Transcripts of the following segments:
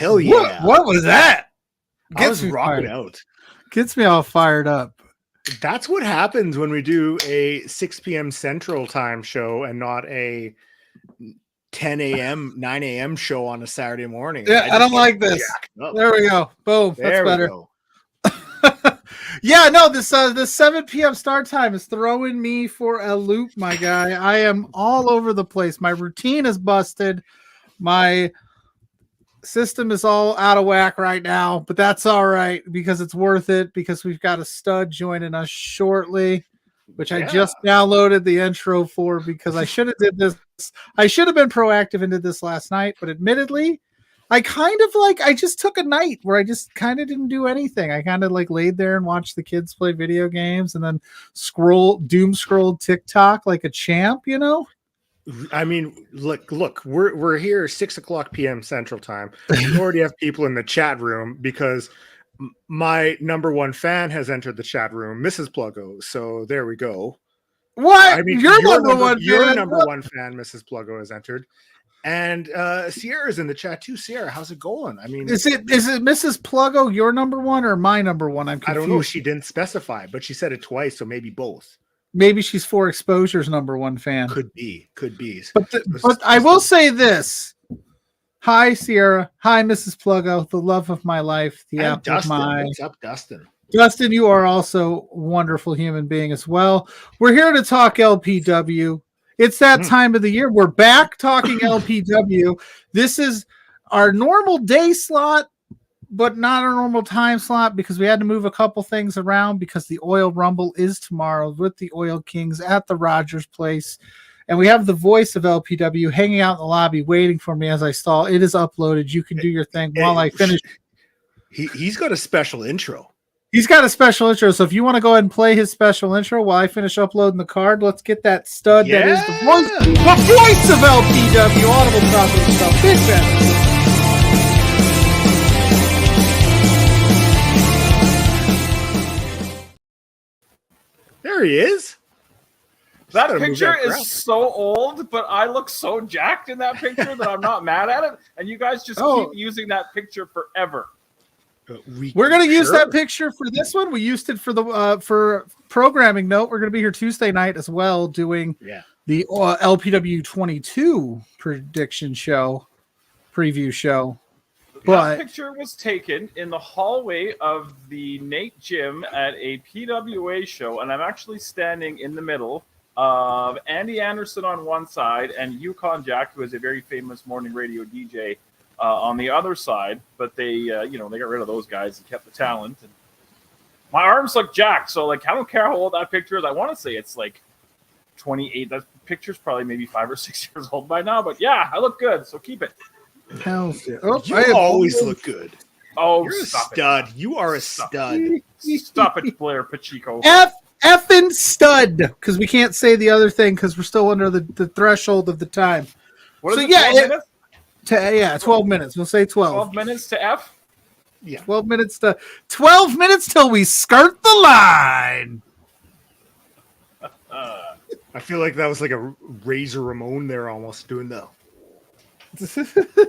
Hell yeah. What was that? I was rocking out. Gets me all fired up. That's what happens when we do a 6 p.m. Central Time show and not a 10 a.m., 9 a.m. show on a Saturday morning. Yeah, I don't like this. There we go. Boom. That's better. Yeah, no, this 7 p.m. start time is throwing me for a loop, my guy. I am all over the place. My routine is busted. My system is all out of whack right now, but that's all right because it's worth it because we've got a stud joining us shortly, which I just downloaded the intro for because I should have did this. I should have been proactive and did this last night, but admittedly, I just took a night where I just kind of didn't do anything. I kind of laid there and watched the kids play video games and then doom scrolled TikTok like a champ, you know? I mean, look, we're here 6 o'clock p.m. Central Time. We already have people in the chat room because my number one fan has entered the chat room, Mrs. Pluggo. So there we go. What? I mean, your number one fan, Mrs. Pluggo, has entered. And Sierra's in the chat too. Sierra, how's it going? I mean, is it Mrs. Pluggo your number one or my number one? I'm confused. I don't know. She didn't specify, but she said it twice, so maybe both. Maybe she's for Exposure's number one fan. Could be. But I will say this. Hi, Sierra. Hi, Mrs. Pluggo, the love of my life. The apple of my. What's up, Dustin? Dustin, you are also a wonderful human being as well. We're here to talk LPW. It's that time of the year. We're back talking LPW. This is our normal day slot, but not our normal time slot because we had to move a couple things around because the Oil Rumble is tomorrow with the Oil Kings at the Rogers Place. And we have the voice of LPW hanging out in the lobby waiting for me as I stall. It is uploaded. You can do your thing while I finish. He's got a special intro. He's got a special intro, so if you want to go ahead and play his special intro while I finish uploading the card, let's get that stud that is the voice of LPW, Audible Property Stuff. Big fan. There he is. That picture is so old, but I look so jacked in that picture that I'm not mad at it, and you guys just keep using that picture forever. We're going to use that picture for this one. We used it for the for programming note. We're going to be here Tuesday night as well doing the LPW 22 prediction show, preview show. That picture was taken in the hallway of the Nate Gym at a PWA show, and I'm actually standing in the middle of Andy Anderson on one side and Yukon Jack, who is a very famous morning radio DJ, on the other side, but they got rid of those guys and kept the talent. And my arms look jacked, so I don't care how old that picture is. I want to say it's 28. That picture's probably maybe 5 or 6 years old by now, but yeah, I look good, so keep it. Hell yeah. You always look good. Oh, you're a stud. You are a stud. Stop it, Blair Pacheco. Effing stud, because we can't say the other thing because we're still under the threshold of the time. What is it, 12 minutes? 12 minutes. We'll say 12. 12 minutes to F? Yeah. 12 minutes till we skirt the line. I feel like that was like a Razor Ramon there almost doing the.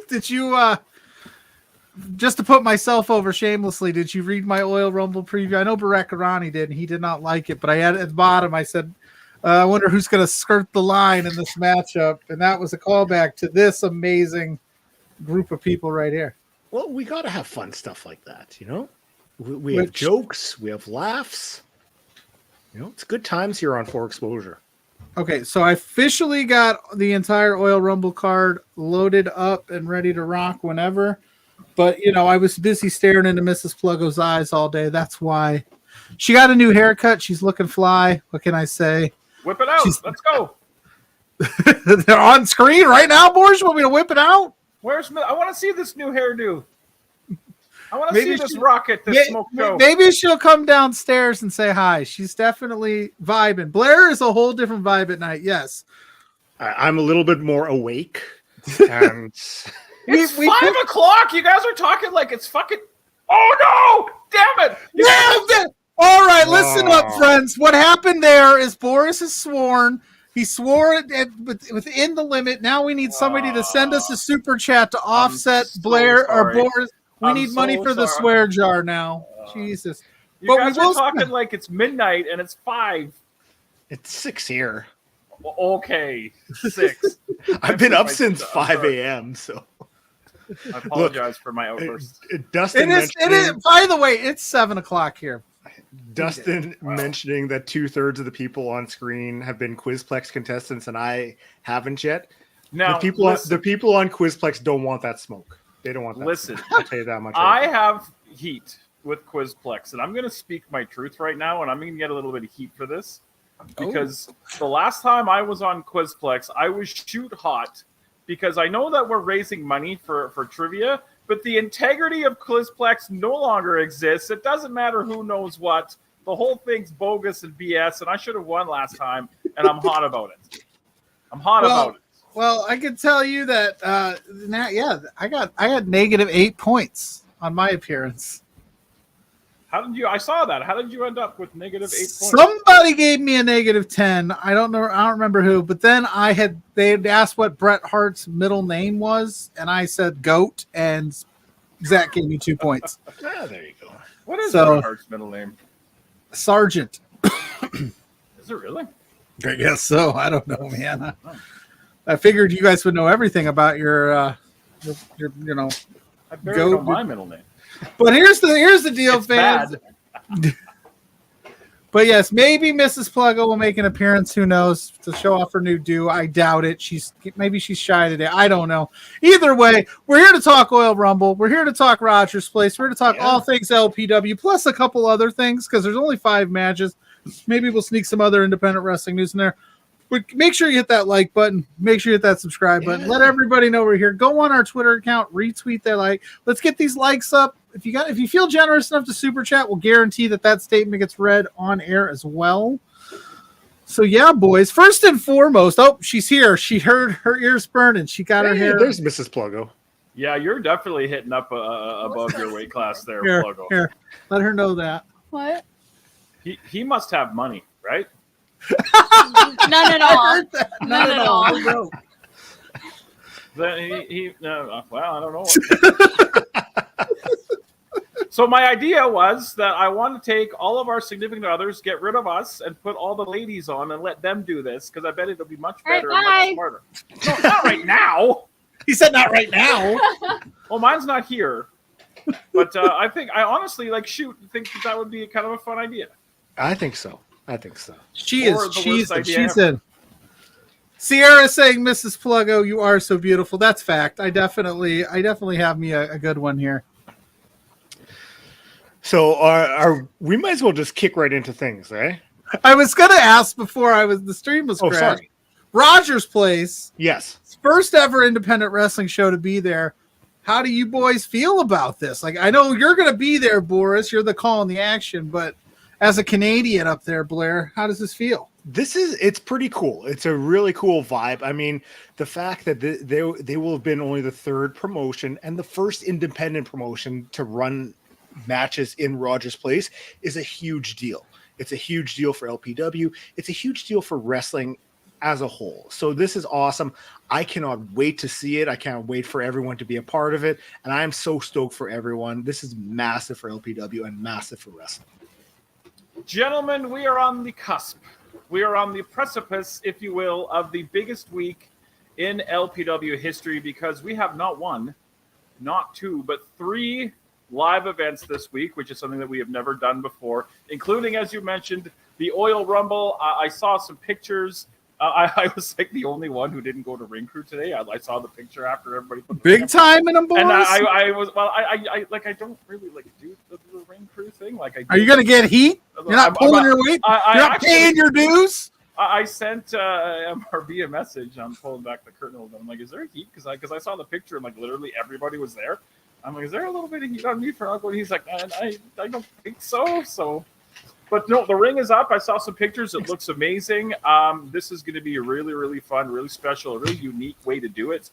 Did you, just to put myself over shamelessly, did you read my Oil Rumble preview? I know Barack Arani did, and he did not like it, but I had at the bottom, I said, I wonder who's going to skirt the line in this matchup. And that was a callback to this amazing group of people right here. Well, we got to have fun stuff like that, you know? We have jokes, we have laughs. You know, it's good times here on For Exposure. Okay, so I officially got the entire Oil Rumble card loaded up and ready to rock whenever. But, I was busy staring into Mrs. Pluggo's eyes all day. That's why. She got a new haircut. She's looking fly. What can I say? Whip it out. Let's go. They're on screen right now, Boris. You want me to whip it out? I want to see this new hairdo. I want to see this rocket, this smoke show. Maybe she'll come downstairs and say hi. She's definitely vibing. Blair is a whole different vibe at night. Yes. I'm a little bit more awake. And it's 5 o'clock. You guys are talking like it's fucking. Oh, no. Damn it. All right, listen up, friends. What happened there is Boris has sworn He swore it within the limit. Now we need somebody to send us a super chat to offset so Blair sorry. or Boris. We need money for the swear jar now. Jesus. You guys are talking like it's midnight and it's 5. It's 6 here. Okay, 6. I've been up since 5 a.m. So I apologize for my outburst. Dustin, it is. By the way, it's 7 o'clock here. Dustin mentioning that 2/3 of the people on screen have been Quizplex contestants, and I haven't yet. Now, the people on Quizplex don't want that smoke. They don't want that. Listen, smoke. I'll tell you that much. I have heat with Quizplex, and I'm going to speak my truth right now, and I'm going to get a little bit of heat for this because the last time I was on Quizplex, I was shoot hot because I know that we're raising money for trivia, but the integrity of Quizplex no longer exists. It doesn't matter who knows what. The whole thing's bogus and BS, and I should have won last time, and I'm hot about it. I'm hot about it. Well, I can tell you that, I had -8 points on my appearance. How did you? I saw that. How did you end up with -8 points? Somebody gave me a -10. I don't know. I don't remember who. But then they had asked what Bret Hart's middle name was, and I said Goat, and Zach gave me 2 points. There you go. What is Bret Hart's middle name? Sergeant. Is it really? I guess so. I don't know, man. I figured you guys would know everything about your I barely know my middle name. But here's the deal, it's fans. Bad. But yes, maybe Mrs. Pluggo will make an appearance. Who knows? To show off her new do. I doubt it. Maybe she's shy today. I don't know. Either way, we're here to talk Oil Rumble. We're here to talk Rogers Place. We're here to talk all things LPW, plus a couple other things because there's only 5 matches. Maybe we'll sneak some other independent wrestling news in there. But make sure you hit that like button. Make sure you hit that subscribe button. Let everybody know we're here. Go on our Twitter account, retweet that like. Let's get these likes up. If you feel generous enough to super chat, we'll guarantee that statement gets read on air as well. So yeah, boys. First and foremost, she's here. She heard her ears burning. She got her hair. There's Mrs. Pluggo. Yeah, you're definitely hitting up above your weight class there, Pluggo. Here, let her know that. What? He must have money, right? None at all. None at all. Then well, I don't know. So my idea was that I want to take all of our significant others, get rid of us, and put all the ladies on and let them do this because I bet it'll be much better and much smarter. No, not right now. He said not right now. Well, mine's not here. But I honestly think that would be kind of a fun idea. I think so. She's in. Sierra saying, Mrs. Pluggo, you are so beautiful. That's fact. I definitely have me a good one here. So we might as well just kick right into things, eh? I was gonna ask before the stream was crashed. Sorry. Rogers Place. Yes. First ever independent wrestling show to be there. How do you boys feel about this? Like, I know you're gonna be there, Boris. You're the call in the action, but as a Canadian up there, Blair, how does this feel? It's pretty cool. It's a really cool vibe. I mean, the fact that they will have been only the 3rd promotion and the first independent promotion to run matches in Rogers Place is a huge deal. It's a huge deal for LPW. It's a huge deal for wrestling as a whole. So this is awesome. I cannot wait to see it. I can't wait for everyone to be a part of it. And I am so stoked for everyone. This is massive for LPW and massive for wrestling. Gentlemen, we are on the cusp. We are on the precipice, if you will, of the biggest week in LPW history because we have not 1, not 2, but 3 live events this week, which is something that we have never done before, including, as you mentioned, the Oil Rumble. I saw some pictures. I was like the only one who didn't go to Ring Crew today. I saw the picture after everybody put the big time in them, boys. And I don't really do the Ring Crew thing. Are you gonna get heat? You're not pulling your weight. You're not paying your dues. I sent MRB a message. I'm pulling back the curtain a little bit. I'm like, is there heat? Because I saw the picture and like literally everybody was there. I'm like, is there a little bit of heat on me for Uncle? And he's like, I don't think so. But no, the ring is up. I saw some pictures. It looks amazing. This is going to be a really, really fun, really special, a really unique way to do it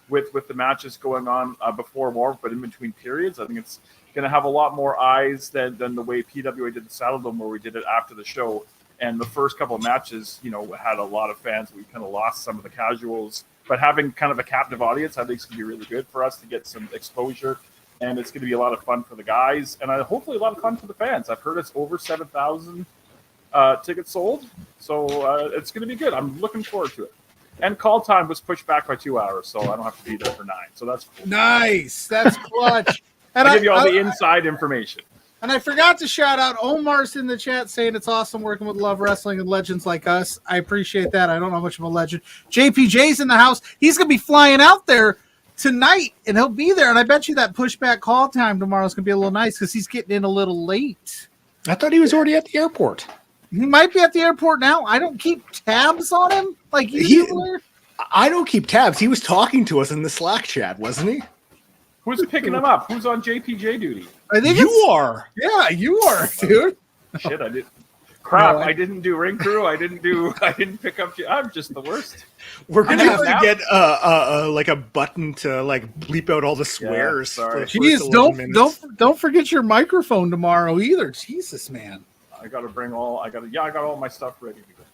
with the matches going on before war, but in between periods. I think it's going to have a lot more eyes than the way PWA did the Saddledome, where we did it after the show. And the first couple of matches, had a lot of fans. We kind of lost some of the casuals. But having kind of a captive audience, I think it's going to be really good for us to get some exposure. And it's going to be a lot of fun for the guys. And hopefully a lot of fun for the fans. I've heard it's over 7,000 tickets sold. So it's going to be good. I'm looking forward to it. And call time was pushed back by 2 hours, so I don't have to be there for 9. So that's cool. Nice. That's clutch. And I'll give you all the inside information. And I forgot to shout out Omar's in the chat saying it's awesome working with Love Wrestling and legends like us. I appreciate that. I don't know how much of a legend. JPJ's in the house. He's going to be flying out there tonight, and he'll be there. And I bet you that pushback call time tomorrow is going to be a little nice because he's getting in a little late. I thought he was already at the airport. He might be at the airport now. I don't keep tabs on him like you do. I don't keep tabs. He was talking to us in the Slack chat, wasn't he? Who's picking him up? Who's on JPJ duty? I think you are. Yeah, you are, dude. Shit, I did. Crap, I didn't do ring crew. I didn't pick up. I'm just the worst. We're gonna have to get like a button to like bleep out all the swears. Yeah, jeez, don't forget your microphone tomorrow either. Jesus, man. I got all my stuff ready to go.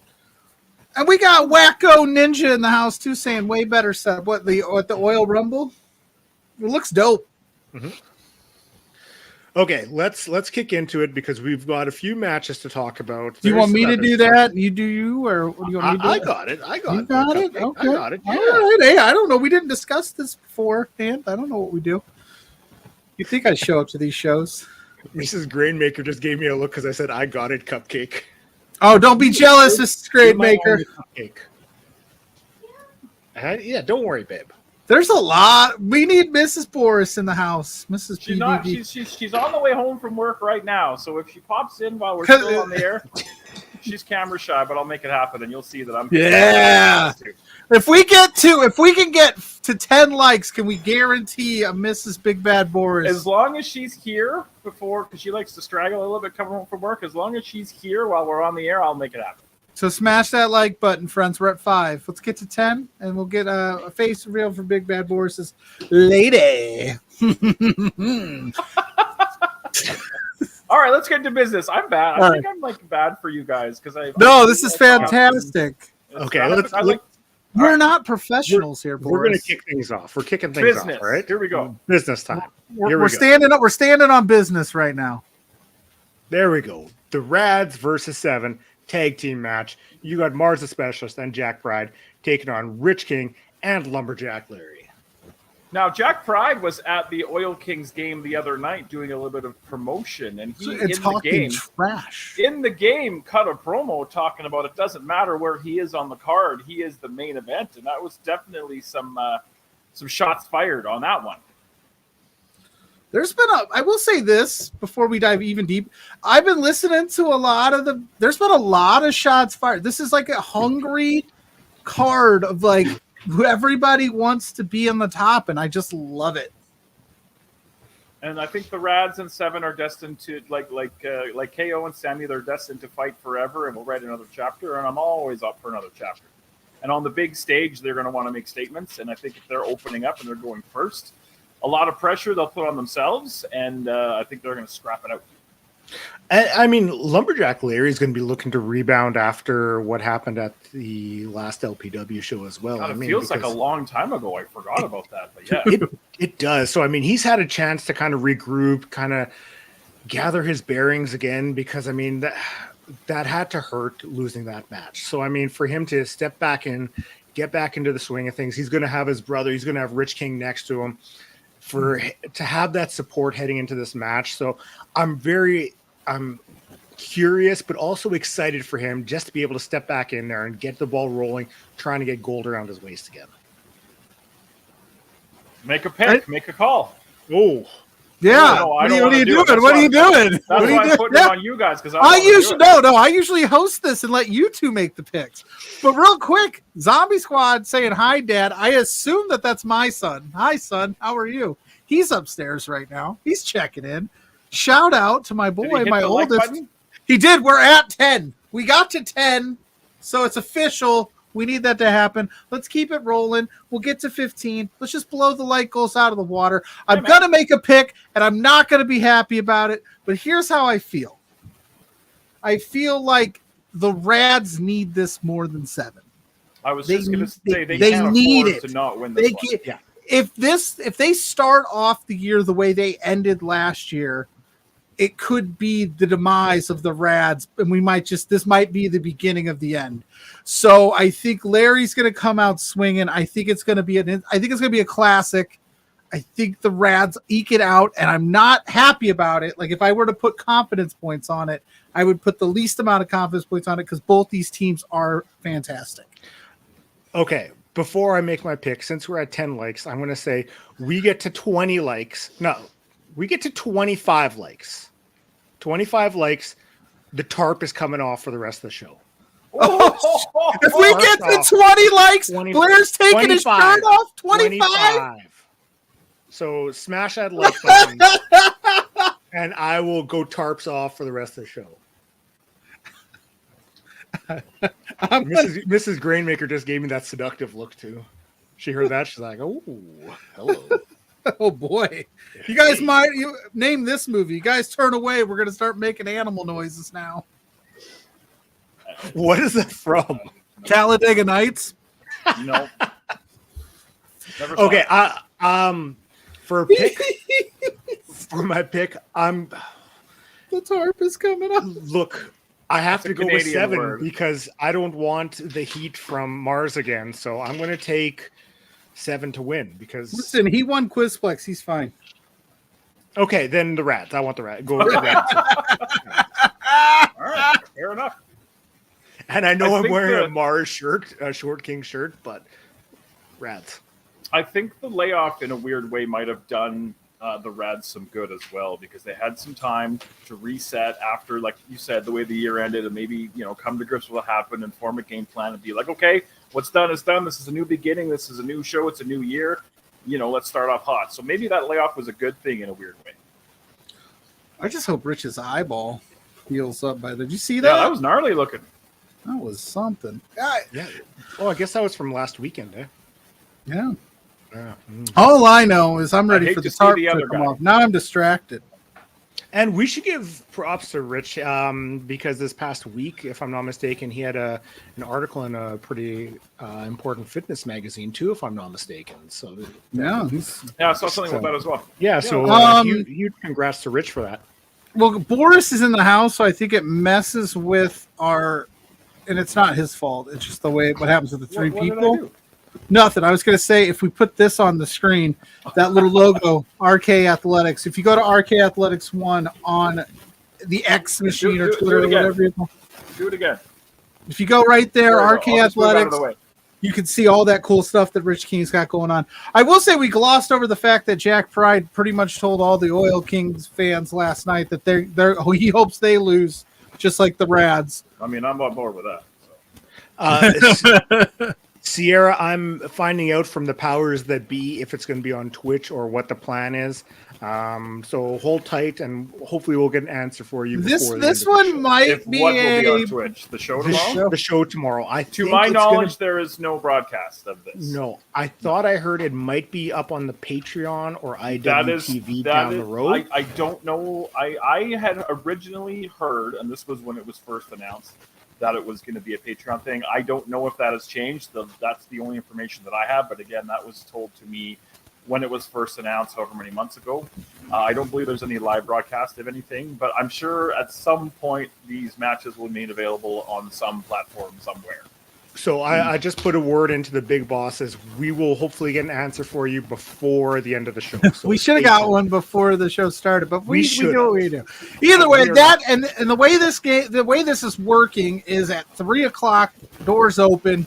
And we got Wacko Ninja in the house too, saying way better setup. What the oil rumble? It looks dope. Mm-hmm. Okay, let's kick into it because we've got a few matches to talk about. Do you want me to do that? You do you, or what do you want me to do? I got it. You got it? Okay. I got it. Yeah. All right. Hey, I don't know. We didn't discuss this beforehand. I don't know what we do. You think I show up to these shows? Mrs. Grainmaker just gave me a look because I said I got it, Cupcake. Oh, don't be jealous, Mrs. Grainmaker. Yeah, don't worry, babe. There's a lot. We need Mrs. Boris in the house. Mrs. She's not. She's on the way home from work right now. So if she pops in while we're still on the air, she's camera shy, but I'll make it happen, and you'll see that I'm. Yeah. If we can get to 10 likes, can we guarantee a Mrs. Big Bad Boris? As long as she's here before, because she likes to straggle a little bit coming home from work. As long as she's here while we're on the air, I'll make it happen. So smash that like button, friends. We're at 5. Let's get to 10, and we'll get a face reveal for Big Bad Boris's lady. All right, let's get to business. I'm bad. I think I'm like bad for you guys because this is fantastic. Okay, we're not professionals here, Boris. We're going to kick things off. We're kicking things off, all right? Here we go. Business time. We're standing up. We're standing on business right now. There we go. The Rads versus 7 tag team match. You got Mars the Specialist and Jack Pride taking on Rich King and Lumberjack Larry. Now, Jack Pride was at the Oil Kings game the other night doing a little bit of promotion, and he in the game cut a promo talking about it doesn't matter where he is on the card, he is the main event, and that was definitely some shots fired on that one. I will say this before we dive even deep. I've been listening to there's been a lot of shots fired. This is like a hungry card of like who everybody wants to be on the top, and I just love it. And I think the Rads and 7 are destined to like KO and Sammy, they're destined to fight forever, and we'll write another chapter, and I'm always up for another chapter. And on the big stage, they're going to want to make statements, and I think if they're opening up and they're going first, a lot of pressure they'll put on themselves, and I think they're going to scrap it out. I mean, Lumberjack Larry is going to be looking to rebound after what happened at the last LPW show as well. God, it feels like a long time ago. I forgot about that, but yeah. It does. So, I mean, he's had a chance to kind of regroup, kind of gather his bearings again, because, I mean, that had to hurt losing that match. So, I mean, for him to step back in, get back into the swing of things, he's going to have his brother, he's going to have Rich King next to him. To have that support heading into this match. So I'm curious, but also excited for him just to be able to step back in there and get the ball rolling, trying to get gold around his waist again. Make a pick, make a call. Oh, yeah. What are you doing? What are you doing? That's why I'm putting it on you guys, because I usually host this and let you two make the picks. But real quick, Zombie Squad saying hi, Dad. I assume that's my son. Hi, son. How are you? He's upstairs right now. He's checking in. Shout out to my boy, my oldest. He did. We're at 10. We got to 10, so it's official. We need that to happen. Let's keep it rolling. We'll get to 15. Let's just blow the light goals out of the water. I'm going to make a pick, and I'm not going to be happy about it, but here's how I feel. I feel like the Rads need this more than 7. I was just going to say they can't need afford it to not win this one. Yeah. If they start off the year the way they ended last year, it could be the demise of the Rads, and this might be the beginning of the end. So I think Larry's going to come out swinging. I think it's going to be a classic. I think the Rads eke it out, and I'm not happy about it. Like, if I were to put confidence points on it, I would put the least amount of confidence points on it because both these teams are fantastic. Okay, before I make my pick, since we're at 10 likes, I'm going to say we get to 20 likes. No, we get to 25 likes. 25 likes. The tarp is coming off for the rest of the show. If we get to 20 likes, Blair's taking his shirt off. 25. So smash that like button, and I will go tarps off for the rest of the show. Mrs. Grainmaker just gave me that seductive look too. She heard that. She's like, "Oh, hello." Oh boy. You guys name this movie. You guys turn away. We're going to start making animal noises now. What is that from? Talladega Nights? No. Okay, for my pick, the tarp is coming up. Look, I have to go with Canadian 7 word. because I don't want the heat from Mars again. So I'm going to take 7 to win because. Listen, he won Quizplex. He's fine. Okay, then the Rats. I want the Rats. Go with the Rats. All right, fair enough. And I know I'm think wearing a Mars shirt, a Short King shirt, but Rats. I think the layoff, in a weird way, might have done the Rads some good as well because they had some time to reset after, like you said, the way the year ended, and maybe come to grips with what happened and form a game plan and be like, okay, what's done is done. This is a new beginning. This is a new show. It's a new year. Let's start off hot. So maybe that layoff was a good thing in a weird way. I just hope Rich's eyeball heals up by the. Did you see that? Yeah, that was gnarly looking. That was something. Yeah. Oh, I guess that was from last weekend, eh? Yeah. Yeah. All I know is I'm ready hate for to the see tarp the to other come guy. off. Now I'm distracted. And we should give props to Rich because this past week, if I'm not mistaken, he had an article in a pretty important fitness magazine too, if I'm not mistaken. So Yeah. Yeah, I saw something about that as well. yeah. So huge congrats to Rich for that. Well, Boris is in the house, so I think it messes with our. And it's not his fault. It's just the way what happens with the three What did I people. do? Nothing. I was going to say if we put this on the screen, that little logo, RK Athletics. If you go to RK Athletics 1 on the X machine or do Twitter it or again. whatever you call. Do it again. If you go right there, There we RK go. I'll just move out of Athletics, the way. you can see all that cool stuff that Rich King's got going on. I will say we glossed over the fact that Jack Pride pretty much told all the Oil Kings fans last night that he hopes they lose, just like the Rads. I mean, I'm on board with that. Sierra, I'm finding out from the powers that be if it's going to be on Twitch or what the plan is. So hold tight, and hopefully we'll get an answer for you. This before the end of the one show. might If be what will be a on Twitch? The show tomorrow? The show tomorrow. To my knowledge, there is no broadcast of this. No, I thought I heard it might be up on the Patreon or IWTV down the road. I don't know. I had originally heard, and this was when it was first announced, that it was going to be a Patreon thing. I don't know if that has changed. That's the only information that I have. But again, that was told to me when it was first announced, however many months ago. I don't believe there's any live broadcast of anything, but I'm sure at some point these matches will be made available on some platform somewhere. So I just put a word into the big bosses. We will hopefully get an answer for you before the end of the show. So we should have got one before the show started, but we should do what we do. Either way, that and the way this is working is at 3:00, doors open.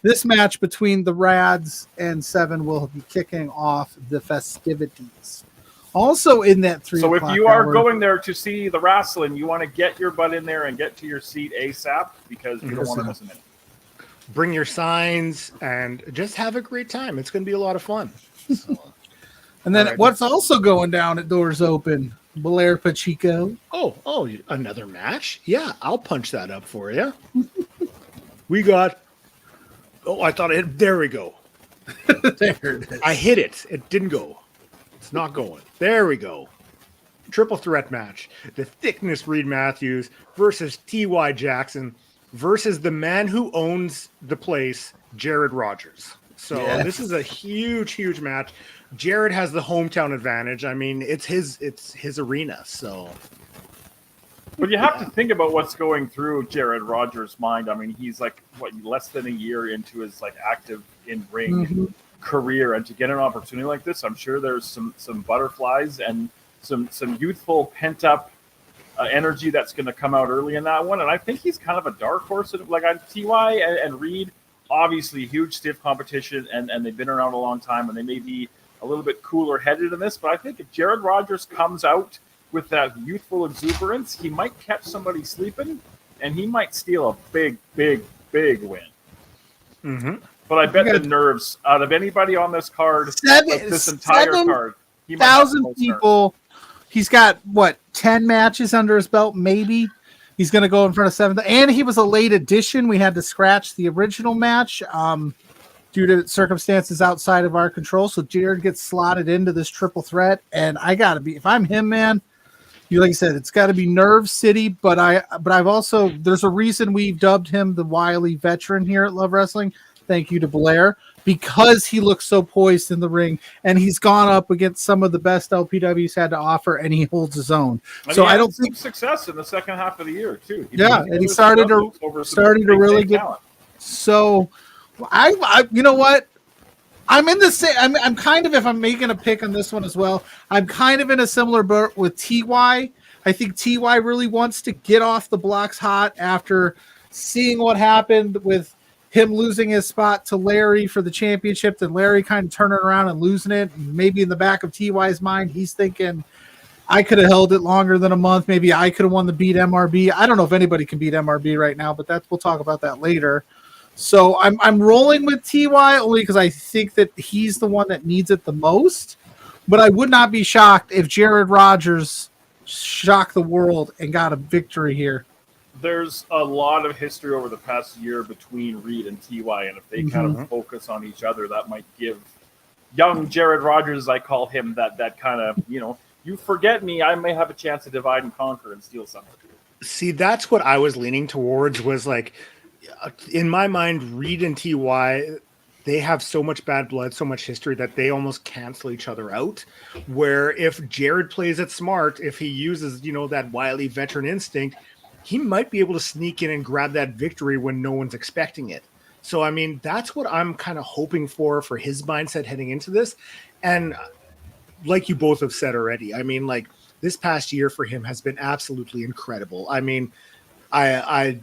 This match between the Rads and 7 will be kicking off the festivities. Also in that 3:00. So if you are going there to see the wrestling, you want to get your butt in there and get to your seat ASAP because you don't want to miss a minute. Bring your signs and just have a great time. It's going to be a lot of fun. And then what's also going down at doors open? BLAIR Pacheco. Oh, another match? Yeah, I'll punch that up for you. We got. Oh, I thought it. There we go. There it is. I hit it. It didn't go. It's not going. There we go. Triple threat match. The Thickness Reed Matthews versus T.Y. Jackson. versus the man who owns the place, Jared Rogers. So this is a huge match. Jared has the hometown advantage. I mean, it's his arena. So, but you have to think about what's going through Jared Rogers' mind. I mean, he's like less than a year into his like active in ring career, and to get an opportunity like this, I'm sure there's some butterflies and some youthful pent up energy that's going to come out early in that one. And I think he's kind of a dark horse. Like on TY and Reed, obviously huge stiff competition, and they've been around a long time, and they may be a little bit cooler headed in this. But I think if Jared Rogers comes out with that youthful exuberance, he might catch somebody sleeping, and he might steal a big win. Mm-hmm. But I bet the nerves out of anybody on this card, this entire card, 7,000 people. He's got 10 matches under his belt, maybe. He's going to go in front of 7th, and he was a late addition. We had to scratch the original match due to circumstances outside of our control. So Jared gets slotted into this triple threat, and I got to be, if I'm him, man, like I said, it's got to be Nerve City. But I've also, there's a reason we've dubbed him the wily veteran here at Love Wrestling. Thank you to Blair, because he looks so poised in the ring, and he's gone up against some of the best LPW's had to offer, and he holds his own. And so I don't think success in the second half of the year too. And he started to really get. Talent. So, I you know what? I'm in the same. I'm kind of, if I'm making a pick on this one as well, I'm kind of in a similar boat with TY. I think TY really wants to get off the blocks hot after seeing what happened with him losing his spot to Larry for the championship, then Larry kind of turning around and losing it. And maybe in the back of TY's mind, he's thinking, I could have held it longer than a month. Maybe I could have won the beat MRB. I don't know if anybody can beat MRB right now, but we'll talk about that later. So I'm rolling with TY only because I think that he's the one that needs it the most. But I would not be shocked if Jared Rogers shocked the world and got a victory here. There's a lot of history over the past year between Reed and TY, and if they kind of focus on each other, that might give young Jared Rogers, as I call him, that kind of, you forget me, I may have a chance to divide and conquer and steal something. See, that's what I was leaning towards, was like, in my mind, Reed and TY, they have so much bad blood, so much history that they almost cancel each other out. Where if Jared plays it smart, if he uses, that wily veteran instinct, he might be able to sneak in and grab that victory when no one's expecting it. So, I mean, that's what I'm kind of hoping for his mindset heading into this. And like you both have said already, I mean, like, this past year for him has been absolutely incredible. I mean, I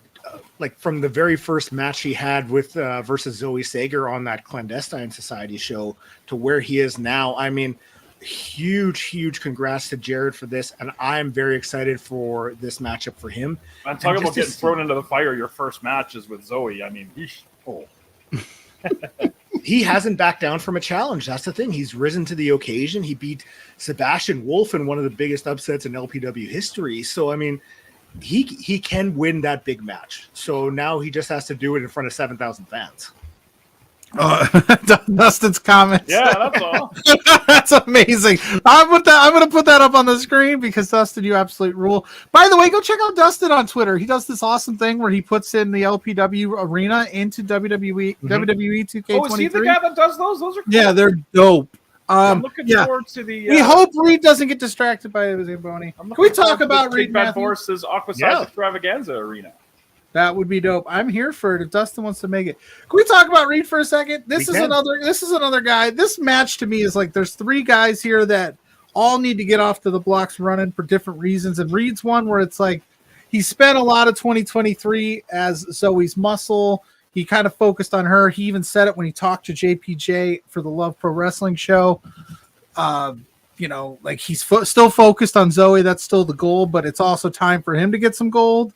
like from the very first match he had with versus Zoe Sager on that Clandestine Society show to where he is now. I mean, huge congrats to Jared for this, and I'm very excited for this matchup for him. I'm talking about getting thrown into the fire. Your first match is with Zoe. I mean, he hasn't backed down from a challenge. That's the thing. He's risen to the occasion. He beat Sebastian Wolf in one of the biggest upsets in LPW history. So, I mean, he can win that big match. So now he just has to do it in front of 7,000 fans. Dustin's comments. Yeah, that's all. That's amazing. I'm going to put that up on the screen because Dustin, you absolute rule. By the way, go check out Dustin on Twitter. He does this awesome thing where he puts in the LPW arena into WWE 2K23. Oh, is he the guy that does those? Those are cool. Yeah, they're dope. I'm looking forward to the. We hope Reed doesn't get distracted by Zamboni. Can we talk about Reed Boris's Aquaside Extravaganza arena? That would be dope. I'm here for it if Dustin wants to make it. Can we talk about Reed for a second? This is another guy. This match to me is like there's 3 guys here that all need to get off to the blocks running for different reasons. And Reed's one where it's like he spent a lot of 2023 as Zoe's muscle. He kind of focused on her. He even said it when he talked to JPJ for the Love Pro Wrestling show. Like he's still focused on Zoe. That's still the goal, but it's also time for him to get some gold.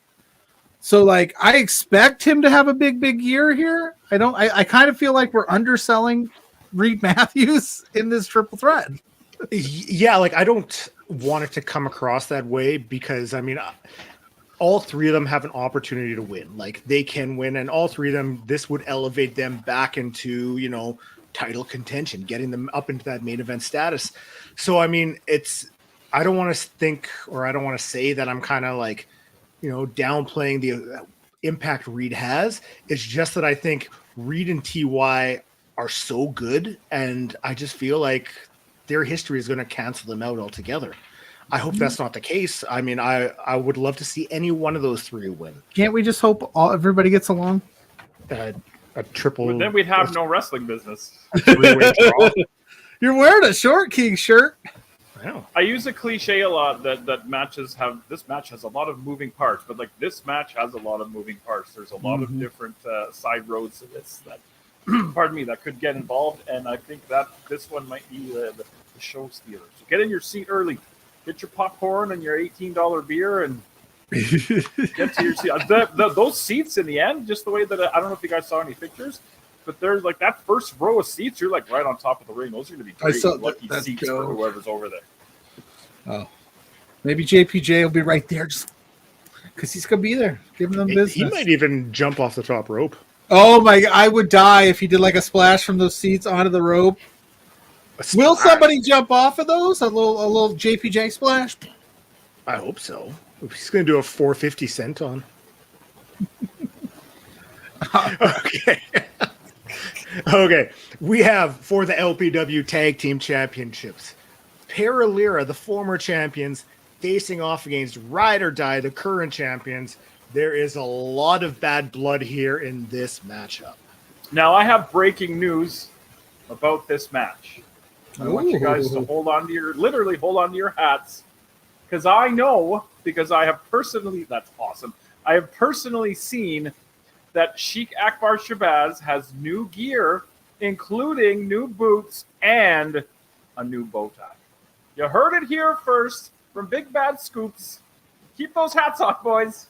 So, like, I expect him to have a big year here. I kind of feel like we're underselling Reed Matthews in this triple threat. Yeah, like, I don't want it to come across that way because, I mean, all 3 of them have an opportunity to win. Like, they can win, and all 3 of them, this would elevate them back into, title contention, getting them up into that main event status. So, I mean, I don't want to think or I don't want to say that I'm kind of like, downplaying impact Reed has. It's just that I think Reed and TY are so good, and I just feel like their history is going to cancel them out altogether. I hope that's not the case. I mean, I would love to see any one of those three win. Can't we just hope everybody gets along? A triple. But then we'd have no wrestling business. Three-way draw. You're wearing a Short King shirt. Wow. I use a cliche a lot that this match has a lot of moving parts, but like this match has a lot of moving parts. There's a lot of different side roads to this that, pardon me, that could get involved, and I think that this one might be the show stealer. So get in your seat early, get your popcorn and your $18 beer, and get to your seat. Those seats in the end, just the way that I don't know if you guys saw any pictures. But there's like that first row of seats, you're like right on top of the ring. Those are going to be great lucky seats for whoever's over there. Oh, maybe JPJ will be right there just because he's going to be there giving them business. He might even jump off the top rope. Oh my! I would die if he did like a splash from those seats onto the rope. Will somebody jump off of those? A little JPJ splash? I hope so. He's going to do a 450 cent on. Okay. Okay, we have for the LPW Tag Team Championships, Paralira, the former champions, facing off against Ride or Die, the current champions. There is a lot of bad blood here in this matchup. Now, I have breaking news about this match. I want you guys to hold on to your hats, because I know, because I have personally, that's awesome. I have personally seen that Sheikh Akbar Shabazz has new gear, including new boots and a new bow tie. You heard it here first from Big Bad Scoops. Keep those hats on, boys.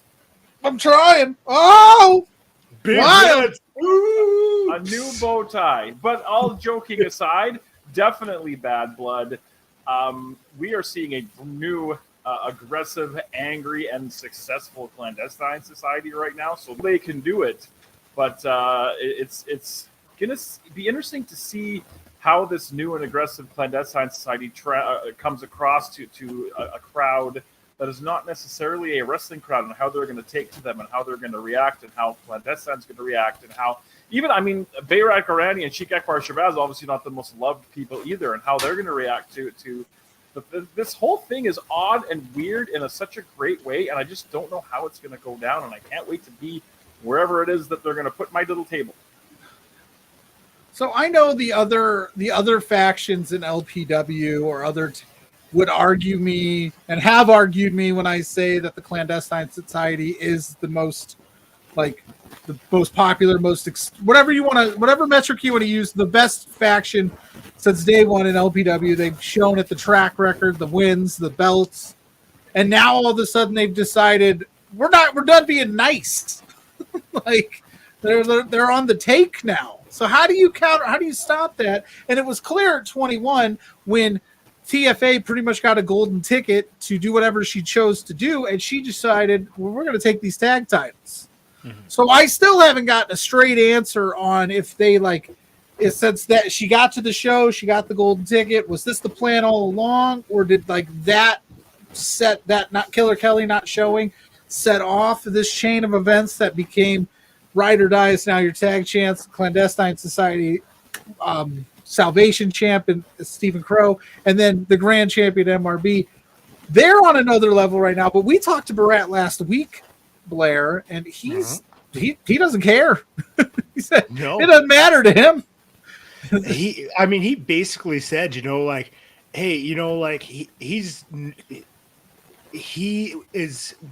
I'm trying. Oh! Big wild! A new bow tie. But all joking aside, definitely bad blood. We are seeing a new aggressive, angry, and successful clandestine society right now, so they can do it. But it's gonna be interesting to see how this new and aggressive clandestine society comes across to a crowd that is not necessarily a wrestling crowd, and how they're going to take to them, and how they're going to react, and how clandestine's going to react, and how Bayrat Garani and Sheikh Akbar Shabazz obviously not the most loved people either, and how they're going to react to. This whole thing is odd and weird in such a great way, and I just don't know how it's going to go down, and I can't wait to be wherever it is that they're going to put my little table. So I know the other factions in LPW or would argue me and have argued me when I say that the clandestine society is the most, like, the most popular, whatever metric you want to use, the best faction since day one in LPW. They've shown it, the track record, the wins, the belts, and now all of a sudden they've decided we're done being nice. Like they're on the take now. So how do you stop that? And it was clear at 21 when TFA pretty much got a golden ticket to do whatever she chose to do, and she decided, well, we're going to take these tag titles. Mm-hmm. So I still haven't gotten a straight answer on if they since that she got to the show, she got the golden ticket. Was this the plan all along, or did that set that not Killer Kelly not showing set off this chain of events that became Ride or Die is now your tag champs, clandestine society salvation champ and Stephen Crow, and then the grand champion MRB. They're on another level right now. But we talked to Barat last week, Blair, and he doesn't care. He said it doesn't matter to him. He basically said, hey,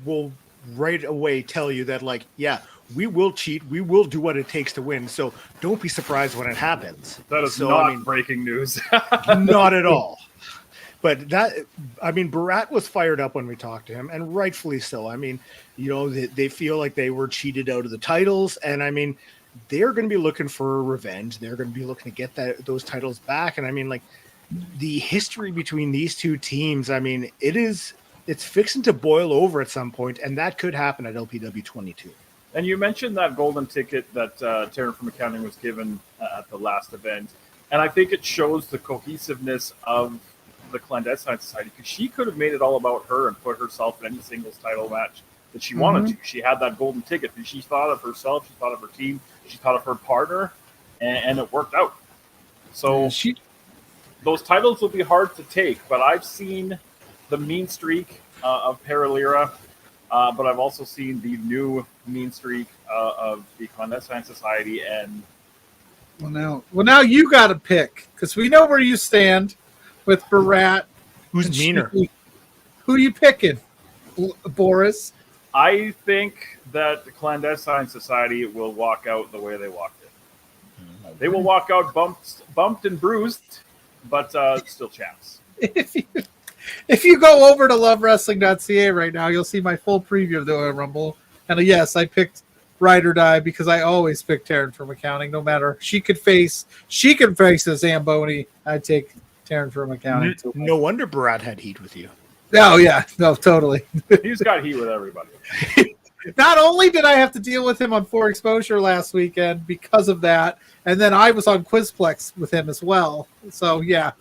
will right away tell you that, yeah, we will cheat, we will do what it takes to win. So don't be surprised when it happens. That is not breaking news. Not at all. But Barat was fired up when we talked to him, and rightfully so. They feel like they were cheated out of the titles, and they're going to be looking for revenge. They're going to be looking to get those titles back. And the history between these two teams, it's fixing to boil over at some point, and that could happen at LPW 22. And you mentioned that golden ticket that Taryn from Accounting was given at the last event, and I think it shows the cohesiveness of the clandestine society, because she could have made it all about her and put herself in any singles title match that she wanted to. She had that golden ticket. She thought of herself. She thought of her team. She thought of her partner, and it worked out. So those titles will be hard to take, but I've seen the mean streak of Paralira, but I've also seen the new mean streak of the Clandestine Society. And well, now you got to pick, because we know where you stand with Barat. Who's meaner? Who are you picking, Boris? I think that the Clandestine Society will walk out the way they walked in. They will walk out bumped and bruised, but still champs. If you go over to lovewrestling.ca right now, you'll see my full preview of the Oil Rumble. And yes, I picked Ride or Die because I always pick Taryn from Accounting, no matter she could face a Zamboni. I'd take Taryn from Accounting. No wonder Barat had heat with you. Oh yeah, no, totally. He's got heat with everybody. Not only did I have to deal with him on 4 Exposure last weekend because of that, and then I was on Quizplex with him as well. So yeah.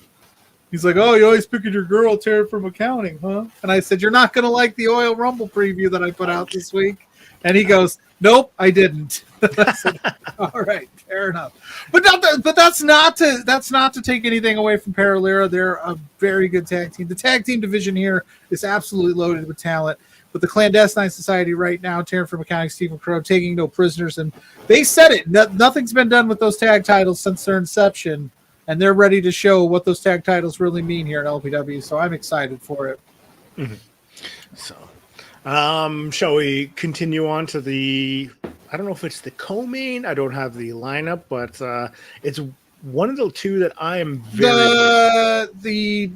He's like, oh, you always picking your girl, Taryn from Accounting, huh? And I said, you're not going to like the Oil Rumble preview that I put out this week. And he goes, nope, I didn't. I said, all right, fair enough. But that's not to take anything away from Paralira. They're a very good tag team. The tag team division here is absolutely loaded with talent. But the Clandestine Society right now, Taryn from Accounting, Stephen Crow, taking no prisoners. And they said it. Nothing's been done with those tag titles since their inception. And they're ready to show what those tag titles really mean here at LPW. So I'm excited for it. Mm-hmm. So, shall we continue on to the, I don't know if it's the co-main. I don't have the lineup, but it's one of the two that I am very... The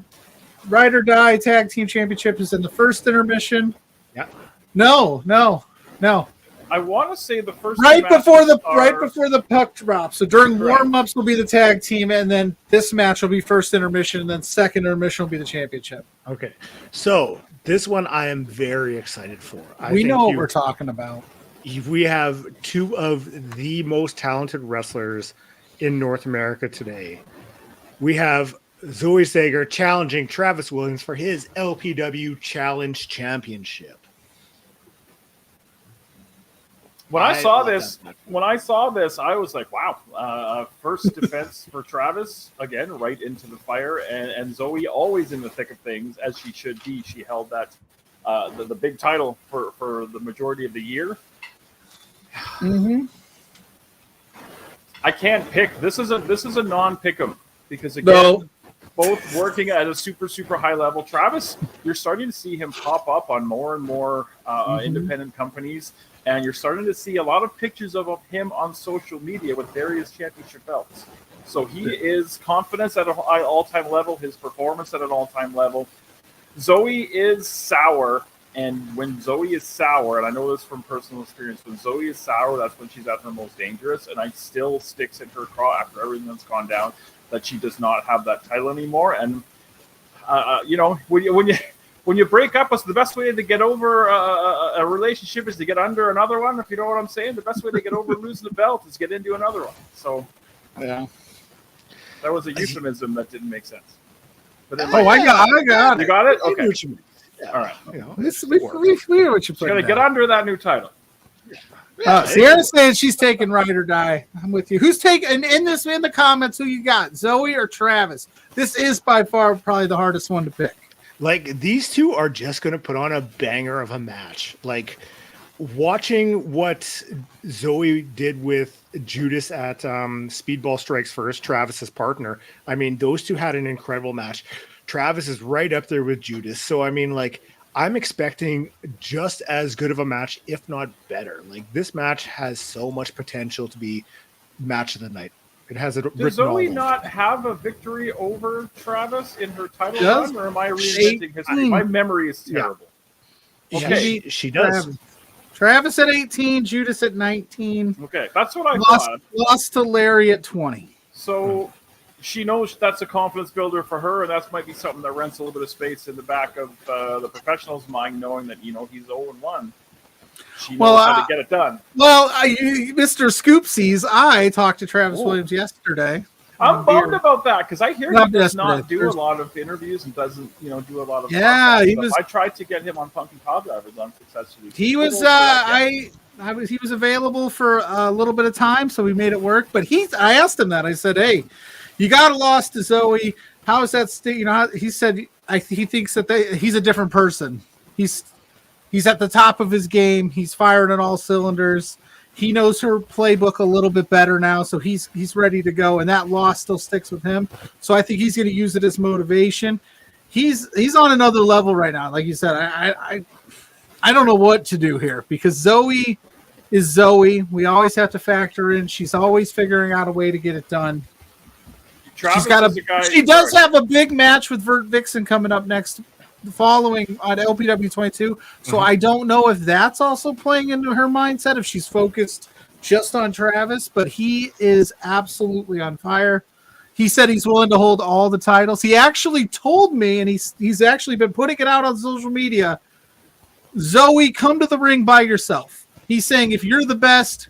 Ride or Die Tag Team Championship is in the first intermission. Yeah. No. I want to say the first right before the puck drop. So during warm-ups will be the tag team, and then this match will be first intermission, and then second intermission will be the championship. Okay. So this one I am very excited for. We know what we're talking about. We have two of the most talented wrestlers in North America today. We have Zoe Sager challenging Travis Williams for his LPW Challenge Championship. When I saw this, I was like, wow, first defense for Travis, again, right into the fire. And Zoe, always in the thick of things, as she should be. She held that the big title for the majority of the year. Mm-hmm. I can't pick. This is a non-pick'em because, again, both working at a super, super high level. Travis, you're starting to see him pop up on more and more independent companies. And you're starting to see a lot of pictures of him on social media with various championship belts. So he is confidence at an all-time level, his performance at an all-time level. Zoe is sour, and when Zoe is sour, and I know this from personal experience, when Zoe is sour, that's when she's at her most dangerous, and I still sticks in her craw after everything that's gone down that she does not have that title anymore. And, when you break up, the best way to get over a relationship is to get under another one. If you know what I'm saying, the best way to get over losing the belt is get into another one. So, yeah, that was a euphemism that didn't make sense. But then, I got it. You got it? Okay. Yeah. All right. We know what you're Got to get under that new title. Sierra's saying she's taking Ride or Die. I'm with you. Who's taking in the comments? Who you got, Zoe or Travis? This is by far probably the hardest one to pick. Like, these two are just going to put on a banger of a match. Like, watching what Zoe did with Judas at Speedball Strikes First, Travis's partner, I mean, those two had an incredible match. Travis is right up there with Judas. So, I mean, like, I'm expecting just as good of a match, if not better. Like, this match has so much potential to be match of the night. It has it. Does Zoe not have a victory over Travis in her title run, or am I reinventing history? My memory is terrible. Yeah. Okay, she does. Travis at 18, Judas at 19. Okay, that's what I thought. Lost to Larry at 20. So she knows that's a confidence builder for her, and that might be something that rents a little bit of space in the back of the professional's mind, knowing that he's 0-1. She knows how to get it done. Well, Mr. Scoopsies, I talked to Travis Williams yesterday. I'm bummed about that because I hear Not he does desperate. not do a lot of interviews and doesn't, do a lot of. Yeah, podcasts he stuff. was- I tried to get him on Punky Pod Drivers unsuccessfully. He was he was available for a little bit of time, so we made it work. But I asked him that. I said, "Hey, you got a loss to Zoe. How is that? He said he thinks that he's a different person. He's at the top of his game. He's firing on all cylinders. He knows her playbook a little bit better now, so he's ready to go. And that loss still sticks with him. So I think he's going to use it as motivation. He's on another level right now. Like you said, I don't know what to do here because Zoe is Zoe. We always have to factor in. She's always figuring out a way to get it done. She does have a big match with Vert Vixen coming up next, following on LPW 22. So I don't know if that's also playing into her mindset, if she's focused just on Travis, but he is absolutely on fire. He said he's willing to hold all the titles. He actually told me, and he's actually been putting it out on social media, Zoe, come to the ring by yourself. He's saying if you're the best,